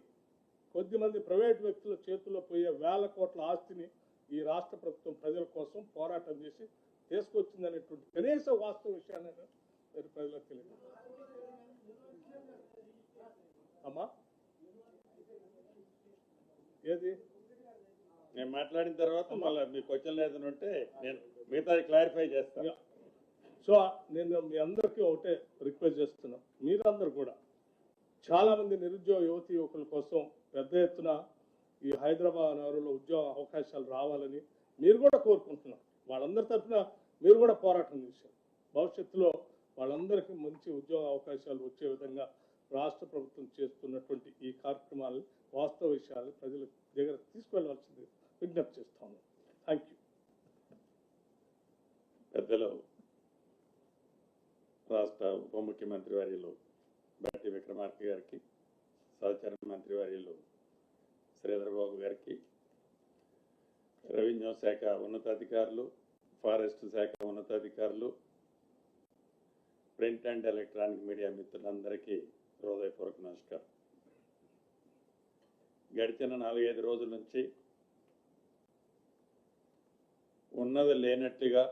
కొద్దిమంది ప్రైవేట్ వ్యక్తుల చేతుల్లో పోయే వేల కోట్ల ఆస్తిని ఈ రాష్ట్ర ప్రభుత్వం ప్రజల కోసం పోరాటం చేసి తీసుకొచ్చిందనేటువంటి కనీస వాస్తవ విషయాన్ని మీరు ప్రజలకు తెలియదు. అమ్మా ఏది నేను మాట్లాడిన తర్వాత మళ్ళీ మీ క్వశ్చన్ ఏదైనా ఉంటే నేను మిగతాది క్లారిఫై చేస్తాను. సో నేను మీ అందరికీ ఒకటే రిక్వెస్ట్ చేస్తున్నా, మీరందరూ కూడా చాలామంది నిరుద్యోగ యువతి యువకుల కోసం పెద్ద ఎత్తున ఈ హైదరాబాద్ నగరంలో ఉద్యోగ అవకాశాలు రావాలని మీరు కూడా కోరుకుంటున్నారు. వాళ్ళందరి తరఫున మీరు కూడా పోరాటం చేశారు. భవిష్యత్తులో వాళ్ళందరికీ మంచి ఉద్యోగ అవకాశాలు వచ్చే విధంగా రాష్ట్ర ప్రభుత్వం చేస్తున్నటువంటి ఈ కార్యక్రమాలు, వాస్తవ విషయాలు ప్రజల దగ్గర తీసుకువెళ్ళవలసింది విజ్ఞప్తి చేస్తాను. Thank you. పెద్దలు రాష్ట్ర ఉప ముఖ్యమంత్రి వర్యులు బట్టి విక్రమార్క గారికి, సహచర మంత్రి వర్యులు శ్రీధరబాబు గారికి, రెవెన్యూ శాఖ ఉన్నతాధికారులు, ఫారెస్ట్ శాఖ ఉన్నతాధికారులు, ప్రింట్ అండ్ ఎలక్ట్రానిక్ మీడియా మిత్రులందరికీ హృదయపూర్వక నమస్కారం. గడిచిన 4-5 రోజుల నుంచి ఉన్నది లేనట్టుగా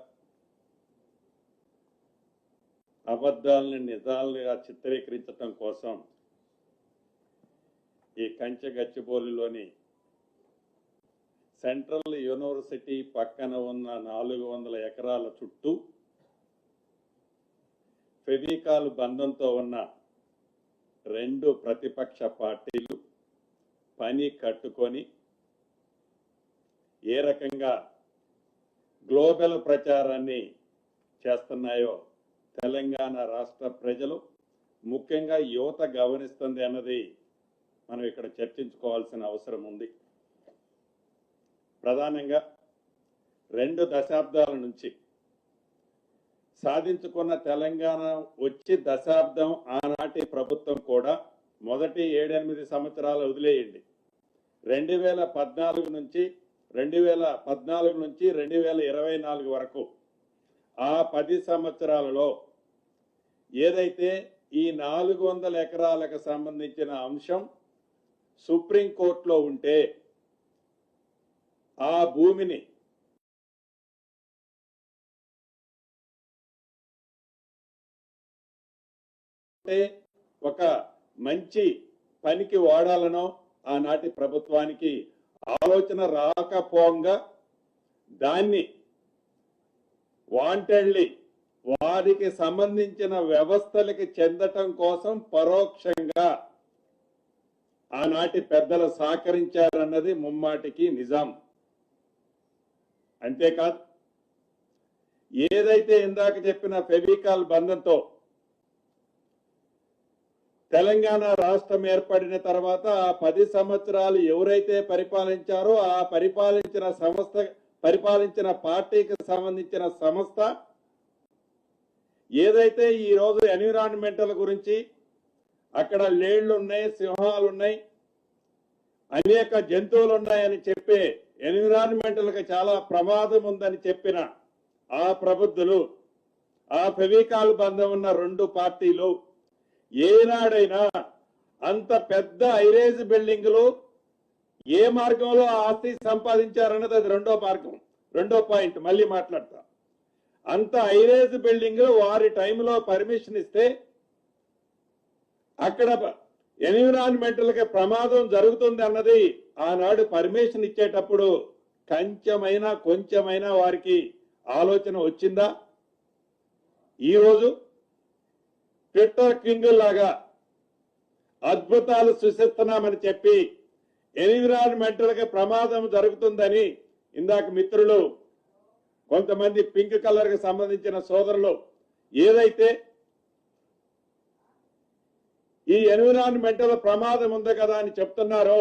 అబద్ధాలని నిజాలుగా చిత్రీకరించడం కోసం ఈ కంచె గచ్చిబౌలిలోని సెంట్రల్ యూనివర్సిటీ పక్కన ఉన్న 400 ఎకరాల చుట్టూ ఫెవికాల్ బంధంతో ఉన్న 2 ప్రతిపక్ష పార్టీలు పని కట్టుకొని ఏ రకంగా గ్లోబల్ ప్రచారాన్ని చేస్తున్నాయో తెలంగాణ రాష్ట్ర ప్రజలు, ముఖ్యంగా యువత గమనిస్తుంది అన్నది మనం ఇక్కడ చర్చించుకోవాల్సిన అవసరం ఉంది. ప్రధానంగా 2 దశాబ్దాల నుంచి సాధించుకున్న తెలంగాణ వచ్చి దశాబ్దం ఆనాటి ప్రభుత్వం కూడా మొదటి 7-8 సంవత్సరాలు వదిలేయండి 2014 నుంచి 2024 వరకు ఆ 10 సంవత్సరాలలో ఏదైతే ఈ 400 ఎకరాలకు సంబంధించిన అంశం సుప్రీంకోర్టులో ఉంటే ఆ భూమిని ఒక మంచి పనికి వాడాలనో ఆనాటి ప్రభుత్వానికి ఆలోచన రాకపోగా దాన్ని వాంటెడ్లీ వారికి సంబంధించిన వ్యవస్థలకి చెందటం కోసం పరోక్షంగా ఆనాటి పెద్దలు సహకరించారన్నది ముమ్మాటికి నిజం. అంతేకాదు ఏదైతే ఇందాక చెప్పిన ఫెవికాల్ బంధంతో తెలంగాణ రాష్ట్రం ఏర్పడిన తర్వాత ఆ 10 సంవత్సరాలు ఎవరైతే పరిపాలించారో ఆ పరిపాలించిన పార్టీకి సంబంధించిన సంస్థ ఏదైతే ఈ రోజు ఎన్విరాన్మెంటల్ గురించి అక్కడ లేళ్లు ఉన్నాయి, సింహాలు ఉన్నాయి, అనేక జంతువులు ఉన్నాయని చెప్పే ఎన్విరాన్మెంటల్ కి చాలా ప్రమాదం ఉందని చెప్పిన ఆ ప్రబుద్ధులు, ఆ ఫెవికాల్ బంధం ఉన్న 2 పార్టీలు ఏనాడైనా అంత పెద్ద ఐరేజ్ బిల్డింగులు ఏ మార్గంలో ఆస్తి సంపాదించారన్నది అది రెండో పాయింట్ మళ్ళీ మాట్లాడతా. అంత ఐరేజ్ బిల్డింగులు వారి టైంలో పర్మిషన్ ఇస్తే అక్కడ ఎన్విరాన్మెంటల్ కి ప్రమాదం జరుగుతుంది అన్నది ఆనాడు పర్మిషన్ ఇచ్చేటప్పుడు కొంచెమైనా వారికి ఆలోచన వచ్చిందా? ఈరోజు ట్విట్టర్ కింగ్ లాగా అద్భుతాలు సృష్టిస్తున్నామని చెప్పి ఎన్విరాన్మెంటల్ కి ప్రమాదం జరుగుతుందని ఇందాక మిత్రులు కొంతమంది పింక్ కలర్ కి సంబంధించిన సోదరులు ఏదైతే ఈ ఎన్విరాన్మెంటల్ ప్రమాదం ఉంది కదా అని చెప్తున్నారో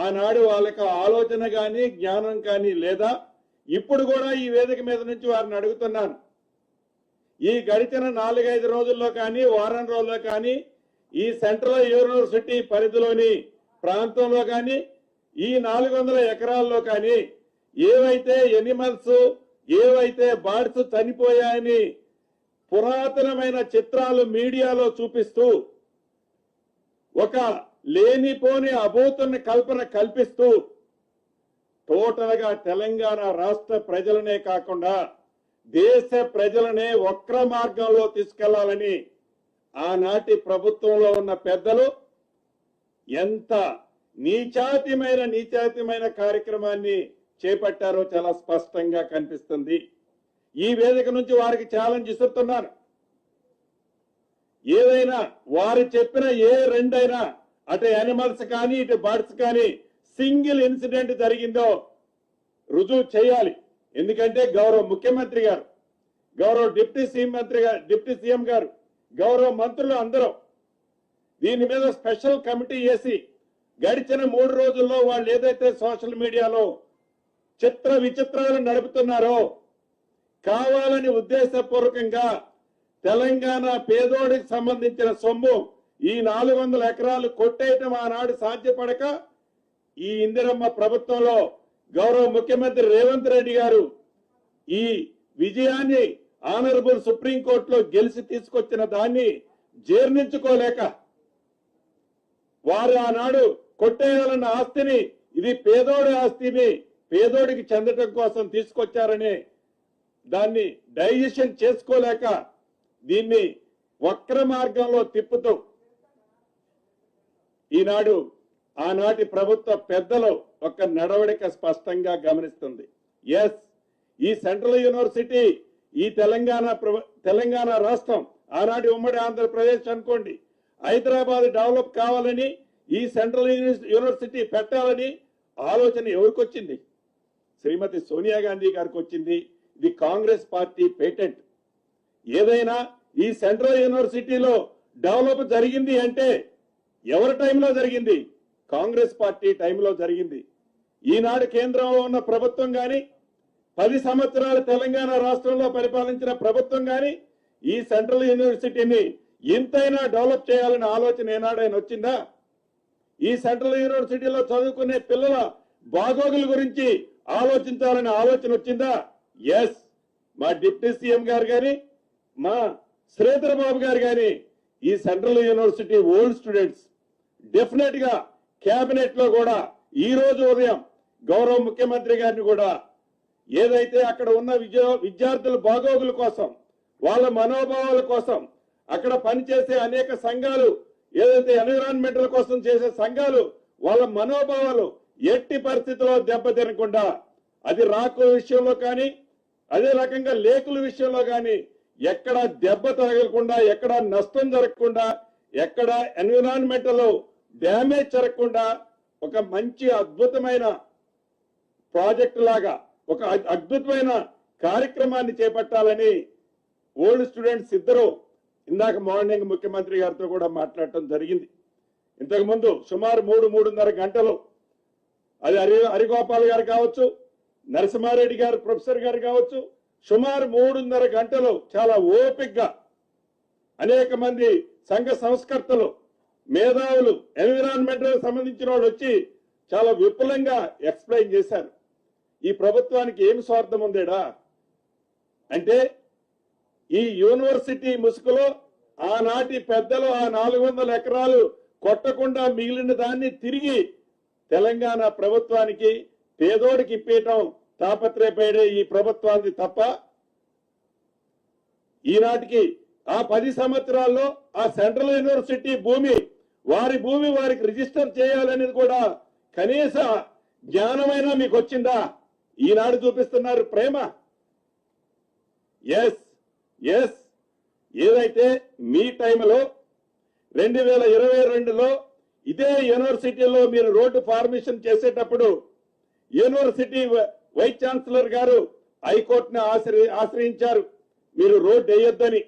ఆనాడు వాళ్ళకి ఆలోచన కానీ జ్ఞానం కానీ లేదా? ఇప్పుడు కూడా ఈ వేదిక మీద నుంచి వారిని అడుగుతున్నాను, ఈ గడిచిన 4-5 రోజుల్లో కానీ వారం రోజుల్లో కానీ ఈ సెంట్రల్ యూనివర్సిటీ పరిధిలోని ప్రాంతంలో కానీ ఈ 400 ఎకరాల్లో కానీ ఏవైతే ఎనిమల్స్, ఏవైతే బర్డ్స్ చనిపోయాయని పురాతనమైన చిత్రాలు మీడియాలో చూపిస్తూ ఒక లేనిపోని అభూతుని కల్పన కల్పిస్తూ టోటల్ గా తెలంగాణ రాష్ట్ర ప్రజలనే కాకుండా దేశ ప్రజలనే వక్ర మార్గంలో తీసుకెళ్లాలని ఆనాటి ప్రభుత్వంలో ఉన్న పెద్దలు ఎంత నీచాతిమైన కార్యక్రమాన్ని చేపట్టారో చాలా స్పష్టంగా కనిపిస్తుంది. ఈ వేదిక నుంచి వారికి ఛాలెంజ్ ఇస్తున్నాను, ఏదైనా వారు చెప్పిన ఏ రెండైనా అటు యానిమల్స్ కానీ ఇటు బర్డ్స్ కానీ సింగిల్ ఇన్సిడెంట్ జరిగిందో రుజువు చేయాలి. ఎందుకంటే గౌరవ ముఖ్యమంత్రి గారు, గౌరవ డిప్యూటీ సీఎం గారు, గౌరవ మంత్రులు అందరూ దీని మీద స్పెషల్ కమిటీ వేసి గడిచిన 3 రోజుల్లో వాళ్ళు ఏదైతే సోషల్ మీడియాలో చిత్ర విచిత్రాలు నడుపుతున్నారో కావాలని ఉద్దేశపూర్వకంగా తెలంగాణ పేదోడికి సంబంధించిన సొమ్ము ఈ 400 ఎకరాలు కొట్టేయటం ఆనాడు సాధ్యపడక ఈ ఇందిరమ్మ ప్రభుత్వంలో గౌరవ ముఖ్యమంత్రి రేవంత్ రెడ్డి గారు ఈ విజయాన్ని ఆనరబుల్ సుప్రీంకోర్టులో గెలిచి తీసుకొచ్చిన దాన్ని జీర్ణించుకోలేక వారు ఆనాడు కొట్టేయాలన్న ఆస్తిని ఇది పేదోడి ఆస్తిని పేదోడికి చెందటం కోసం తీసుకొచ్చారని దాన్ని డైజెషన్ చేసుకోలేక దీన్ని వక్ర మార్గంలో తిప్పుతూ ఈనాడు ఆనాటి ప్రభుత్వ పెద్దలు ఒక నడవడిక స్పష్టంగా గమనిస్తుంది. ఎస్, ఈ సెంట్రల్ యూనివర్సిటీ ఈ తెలంగాణ రాష్ట్రం ఆనాటి ఉమ్మడి ఆంధ్రప్రదేశ్ అనుకోండి, హైదరాబాద్ డెవలప్ కావాలని ఈ సెంట్రల్ యూనివర్సిటీ పెట్టాలని ఆలోచన ఎవరికి వచ్చింది? శ్రీమతి సోనియా గాంధీ గారికి వచ్చింది. ఇది కాంగ్రెస్ పార్టీ పేటెంట్. ఏదైనా ఈ సెంట్రల్ యూనివర్సిటీలో డెవలప్ జరిగింది అంటే ఎవరి టైంలో జరిగింది? కాంగ్రెస్ పార్టీ టైంలో జరిగింది. ఈనాడు కేంద్రంలో ఉన్న ప్రభుత్వం కానీ 10 సంవత్సరాలు తెలంగాణ రాష్ట్రంలో పరిపాలించిన ప్రభుత్వం గాని ఈ సెంట్రల్ యూనివర్సిటీని ఇంతైనా డెవలప్ చేయాలనే ఆలోచన ఏనాడైనా వచ్చిందా? ఈ సెంట్రల్ యూనివర్సిటీలో చదువుకునే పిల్లల బాగోగుల గురించి ఆలోచించాలనే ఆలోచన వచ్చిందా? ఎస్, మా డిప్యూటీ సీఎం గారు గాని మా శ్రీధర్ బాబు గారు గాని ఈ central university old students definite గా కేబినెట్ లో కూడా ఈ రోజు ఉదయం గౌరవ ముఖ్యమంత్రి గారిని కూడా ఏదైతే అక్కడ ఉన్న విద్యార్థుల బాగోగుల కోసం, వాళ్ళ మనోభావాల కోసం, అక్కడ పనిచేసే అనేక సంఘాలు ఏదైతే ఎన్విరాన్మెంటల్ కోసం చేసే సంఘాలు వాళ్ళ మనోభావాలు ఎట్టి పరిస్థితుల్లో దెబ్బతినకుండా, అది రాకుల విషయంలో కానీ అదే రకంగా లేకుల విషయంలో కానీ ఎక్కడ దెబ్బ తగలకుండా, ఎక్కడ నష్టం జరగకుండా, ఎక్కడ ఎన్విరాన్మెంటల్ డ్యామేజ్ జరగకుండా ఒక మంచి అద్భుతమైన ప్రాజెక్టు లాగా ఒక అద్భుతమైన కార్యక్రమాన్ని చేపట్టాలని ఓల్డ్ స్టూడెంట్స్ ఇద్దరు ఇందాక మార్నింగ్ ముఖ్యమంత్రి గారితో కూడా మాట్లాడటం జరిగింది. ఇంతకు ముందు సుమారు 3-3.5 గంటలు అది హరిగోపాల్ గారు కావచ్చు, నరసింహారెడ్డి గారు ప్రొఫెసర్ గారు కావచ్చు, సుమారు 3.5 గంటలు చాలా ఓపికగా అనేక మంది సంఘ సంస్కర్తలు, మేధావులు, ఎన్విరాన్మెంటల్ సంబంధించిన వాళ్ళు వచ్చి చాలా విపులంగా ఎక్స్ప్లెయిన్ చేశారు. ఈ ప్రభుత్వానికి ఏమి స్వార్థం ఉందేడా అంటే, ఈ యూనివర్సిటీ ముసుగులో ఆనాటి పెద్దలు ఆ 400 ఎకరాలు కొట్టకుండా మిగిలిన దాన్ని తిరిగి తెలంగాణ ప్రభుత్వానికి పేదోడికి ఇప్పేయటం తాపత్రయపడే ఈ ప్రభుత్వానికి తప్ప, ఈనాటికి ఆ 10 సంవత్సరాల్లో ఆ సెంట్రల్ యూనివర్సిటీ వారి భూమి వారికి రిజిస్టర్ చేయాలనేది కూడా కనీస జ్ఞానమైనా మీకు వచ్చిందా? ఈనాడు చూపిస్తున్నారు ప్రేమ. ఎస్ ఎస్ ఏదైతే మీ టైంలో 2022లో ఇదే యూనివర్సిటీలో మీరు రోడ్డు ఫార్మేషన్ చేసేటప్పుడు యూనివర్సిటీ వైస్ ఛాన్సలర్ గారు హైకోర్టును ఆశ్రయించారు. మీరు రోడ్డు వేయొద్దని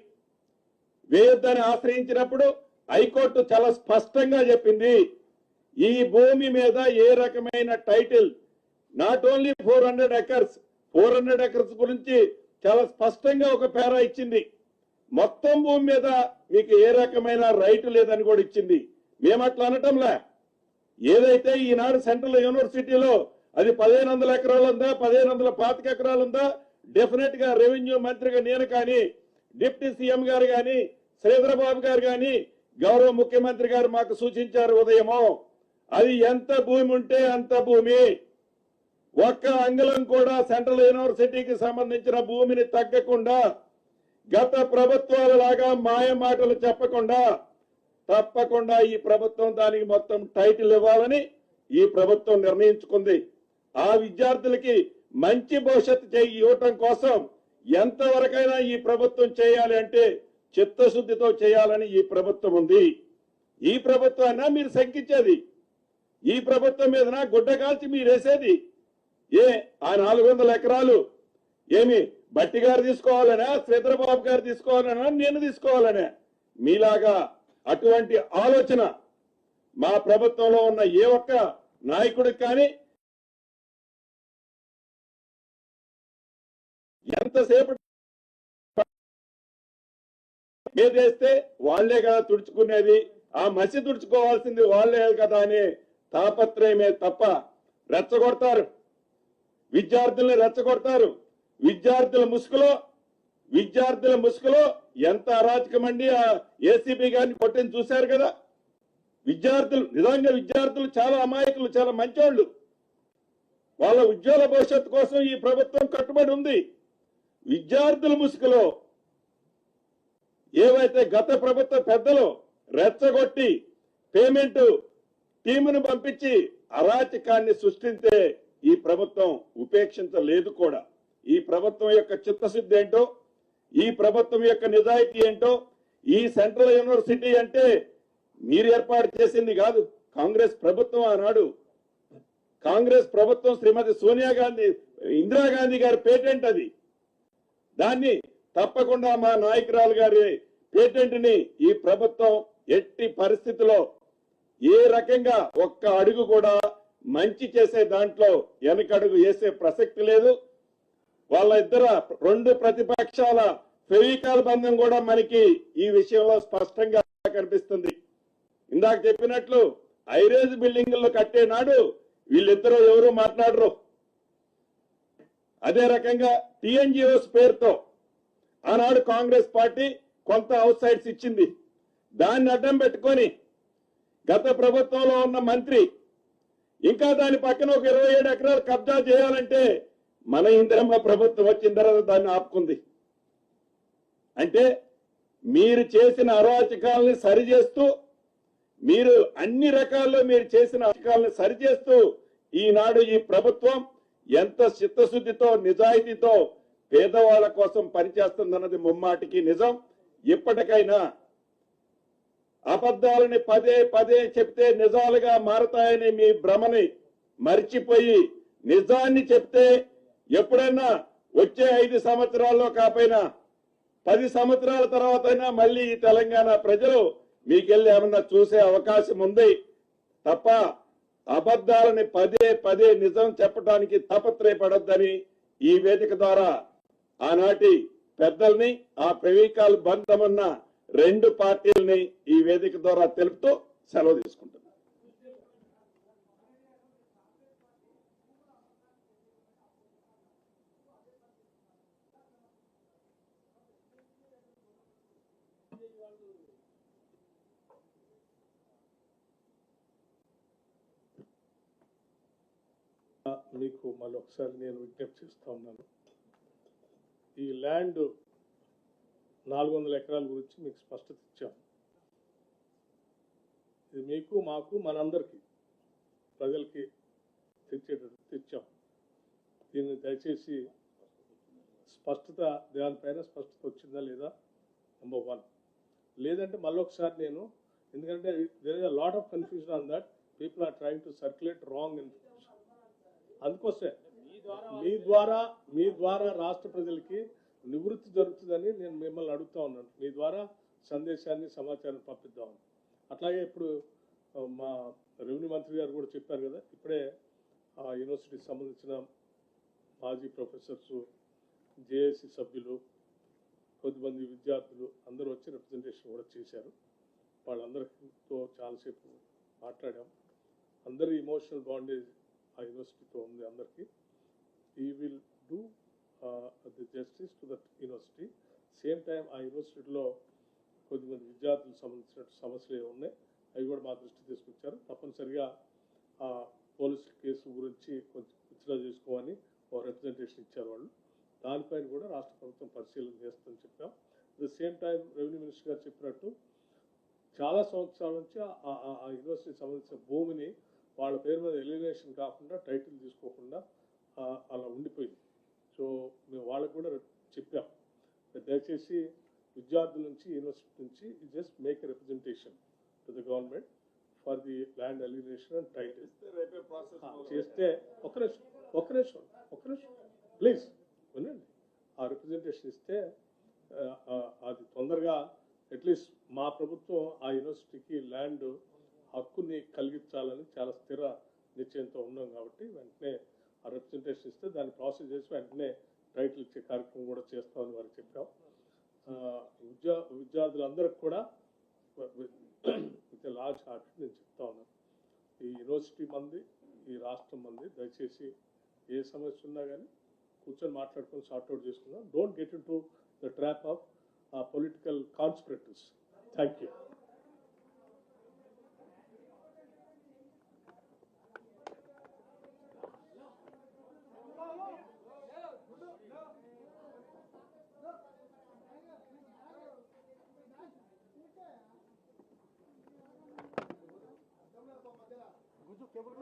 ఆశ్రయించినప్పుడు హైకోర్టు చాలా స్పష్టంగా చెప్పింది, ఈ భూమి మీద ఏ రకమైన టైటిల్, నాట్ ఓన్లీ 400 ఎకర్స్ గురించి చాలా స్పష్టంగా ఒక పేరా ఇచ్చింది. మొత్తం భూమి మీద మీకు ఏ రకమైన రైట్ లేదని కూడా ఇచ్చింది. మేము అట్లా అనటంలే. ఏదైతే ఈనాడు సెంట్రల్ యూనివర్సిటీలో అది 1500 ఎకరాలు ఉందా, 1525 ఎకరాలు ఉందా, డెఫినెట్ గా రెవెన్యూ మంత్రిగా నేను కానీ, డిప్యూటీ సీఎం గారు కానీ, శ్రీధర్ బాబు గారు కానీ, గౌరవ ముఖ్యమంత్రి గారు మాకు సూచించారు ఉదయమో, అది ఎంత భూమి ఉంటే అంత భూమి, ఒక్క అంగుళం కూడా సెంట్రల్ యూనివర్సిటీకి సంబంధించిన భూమిని తగ్గకుండా, గత ప్రభుత్వాల లాగా మాయ మాటలు చెప్పకుండా తప్పకుండా ఈ ప్రభుత్వం దానికి మొత్తం టైటిల్ ఇవ్వాలని ఈ ప్రభుత్వం నిర్ణయించుకుంది. ఆ విద్యార్థులకి మంచి భవిష్యత్తు ఇవ్వటం కోసం ఎంతవరకైనా ఈ ప్రభుత్వం చేయాలి అంటే చిత్తశుద్ధితో చేయాలని ఈ ప్రభుత్వం ఉంది. ఈ ప్రభుత్వాన్ని మీరు శంకించేది, ఈ ప్రభుత్వం మీదన గుడ్డ కాల్చి మీరు వేసేది. ఆ 400 ఎకరాలు ఏమి బట్టి గారు తీసుకోవాలనా, శ్రీధరబాబు గారు తీసుకోవాలనా, నేను తీసుకోవాలనే? మీలాగా అటువంటి ఆలోచన మా ప్రభుత్వంలో ఉన్న ఏ ఒక్క నాయకుడికి కానీ, ఎంతసేపు మీదేస్తే వాళ్లే కదా తుడుచుకునేది, ఆ మసి తుడుచుకోవాల్సింది వాళ్లే కదా అనే తాపత్రయమే తప్ప రెచ్చగొడతారు, విద్యార్థుల్ని రెచ్చగొడతారు. విద్యార్థుల ముసుగులో ఎంత అరాచకమండి ఆ ఏసీబీ గారిని కొట్టింది చూశారు కదా. నిజంగా విద్యార్థులు చాలా అమాయకులు, చాలా మంచోళ్ళు. వాళ్ళ ఉజ్వల భవిష్యత్తు కోసం ఈ ప్రభుత్వం కట్టుబడి ఉంది. విద్యార్థుల ముసుగులో ఏవైతే గత ప్రభుత్వ పెద్దలు రెచ్చగొట్టి పేమెంట్ టీమును పంపించి అరాచకాన్ని సృష్టించే ఈ ప్రభుత్వం ఉపేక్షించలేదు కూడా. ఈ ప్రభుత్వం యొక్క చిత్తశుద్ధి ఏంటో, ఈ ప్రభుత్వం యొక్క నిజాయితీ ఏంటో, ఈ సెంట్రల్ యూనివర్సిటీ అంటే మీరు ఏర్పాటు చేసింది కాదు, కాంగ్రెస్ ప్రభుత్వం ఆనాడు, కాంగ్రెస్ ప్రభుత్వం శ్రీమతి సోనియా గాంధీ, ఇందిరాగాంధీ గారి పేటెంట్ అది. దాన్ని తప్పకుండా మా నాయకురాలు గారి పేటెంట్ ని ఈ ప్రభుత్వం ఎట్టి పరిస్థితిలో ఏ రకంగా ఒక్క అడుగు కూడా మంచి చేసే దాంట్లో వెనకడుగు వేసే ప్రసక్తి లేదు. వాళ్ళ ఇద్దరు రెండు ప్రతిపక్షాల ఫెవికాల్ బంధం కూడా మనకి ఈ విషయంలో స్పష్టంగా కనిపిస్తుంది. ఇందాక చెప్పినట్లు ఐరేజ్ బిల్డింగుల్లో కట్టే నాడు వీళ్ళిద్దరూ ఎవరు మాట్లాడరు. అదే రకంగా టిఎన్జిఓస్ పేరుతో ఆనాడు కాంగ్రెస్ పార్టీ కొంత అవుట్ సైడ్స్ ఇచ్చింది. దాన్ని అడ్డం పెట్టుకొని గత ప్రభుత్వంలో ఉన్న మంత్రి ఇంకా దాని పక్కన ఒక 27 ఎకరాలు కబ్జా చేయాలంటే మన ఇందిరమ్మ ప్రభుత్వం వచ్చిన తర్వాత దాన్ని ఆపుకుంది. అంటే మీరు చేసిన అరాచకాలని సరిచేస్తూ, మీరు అన్ని రకాల్లో మీరు చేసిన అరాచకాలను సరిచేస్తూ ఈనాడు ఈ ప్రభుత్వం ఎంత చిత్తశుద్ధితో నిజాయితీతో పేదవాళ్ల కోసం పనిచేస్తుందన్నది ముమ్మాటికి నిజం. ఇప్పటికైనా అబద్ధాలని పదే పదే చెప్తే నిజాలుగా మారతాయని మీ భ్రమని మర్చిపోయి నిజాన్ని చెప్తే ఎప్పుడైనా వచ్చే 5 సంవత్సరాల్లో కాకపోయినా 10 సంవత్సరాల తర్వాత అయినా మళ్ళీ ఈ తెలంగాణ ప్రజలు మీకెళ్ళి ఏమన్నా చూసే అవకాశం ఉంది తప్ప అబద్ధాలని పదే పదే నిజం చెప్పడానికి తాపత్రయపడొద్దని ఈ వేదిక ద్వారా ఆనాటి పెద్దల్ని, ఆ ప్రవీకాలు బంధమున్న 2 పార్టీలని ఈ వేదిక ద్వారా తెలుపుతూ సెలవు తీసుకుంటున్నాను. మీకు మళ్ళీ ఒకసారి నేను విజ్ఞప్తి చేస్తా ఉన్నాను. ఈ ల్యాండ్ 400 ఎకరాల గురించి మీకు స్పష్టత ఇచ్చాం. ఇది మీకు, మాకు, మనందరికీ ప్రజలకి తెచ్చేటట్టు ఇచ్చాం. దీన్ని దయచేసి స్పష్టత, దానిపైన స్పష్టత వచ్చిందా లేదా నెంబర్ 1. లేదంటే మళ్ళీ ఒకసారి నేను, ఎందుకంటే there is a lot of confusion on that, people are trying to circulate wrong information. అందుకోసమే మీ ద్వారా రాష్ట్ర ప్రజలకి నివృత్తి జరుగుతుందని నేను మిమ్మల్ని అడుగుతా ఉన్నాను. మీ ద్వారా సందేశాన్ని, సమాచారాన్ని పంపిద్దామని. అట్లాగే ఇప్పుడు మా రెవెన్యూ మంత్రి గారు కూడా చెప్పారు కదా, ఇప్పుడే ఆ యూనివర్సిటీకి సంబంధించిన మాజీ ప్రొఫెసర్స్, జేఏసీ సభ్యులు, కొద్దిమంది విద్యార్థులు అందరూ వచ్చి రిప్రజెంటేషన్ కూడా చేశారు. వాళ్ళందరితో చాలాసేపు మాట్లాడాం. అందరి ఇమోషనల్ బాండేజ్ ఆ యూనివర్సిటీతో ఉంది అందరికీ. ఈ will do the justice to that university. Same time ఆ యూనివర్సిటీలో కొద్దిమంది విద్యార్థులకు సంబంధించిన సమస్యలు ఉన్నాయి, అవి కూడా మా దృష్టి తీసుకొచ్చారు. తప్పనిసరిగా ఆ పోలీస్ కేసు గురించి కొంచెం విత్డ్రా చేసుకోమని ఒక రిప్రజెంటేషన్ ఇచ్చారు వాళ్ళు. దానిపైన కూడా రాష్ట్ర ప్రభుత్వం పరిశీలన చేస్తుందని చెప్పాం. At the same time revenue minister గారు చెప్పినట్టు చాలా సంవత్సరాల నుంచి ఆ యూనివర్సిటీకి సంబంధించిన భూమిని వాళ్ళ పేరు మీద ఎలిమినేషన్ కాకుండా, టైటిల్ తీసుకోకుండా అలా ఉండిపోయింది. సో మేము వాళ్ళకు కూడా చెప్పాం, దయచేసి విద్యార్థుల నుంచి, యూనివర్సిటీ నుంచి just make a representation to the government for the land elimination and title చేస్తే, ఒక్క నిమిషం ప్లీజ్ వినండి. ఆ రిప్రజెంటేషన్ ఇస్తే అది తొందరగా అట్లీస్ట్ మా ప్రభుత్వం ఆ యూనివర్సిటీకి ల్యాండ్ హక్కుని కలిగించాలని చాలా స్థిర నిశ్చయంతో ఉన్నాం. కాబట్టి వెంటనే ఆ రిప్రజెంటేషన్ ఇస్తే దాన్ని ప్రాసెస్ చేసి వెంటనే టైటిల్ ఇచ్చే కార్యక్రమం కూడా చేస్తామని వారికి చెప్పాం. విద్యార్థులందరికీ కూడా విత్ లార్జ్ హార్ట్ నేను చెప్తా ఉన్నాను, ఈ యూనివర్సిటీ మంది, ఈ రాష్ట్రం మంది, దయచేసి ఏ సమస్య ఉన్నా కానీ కూర్చొని మాట్లాడుకొని సార్ట్అవుట్ చేసుకుందాం. Don't get into the trap of political conspiracies. Thank you. Cable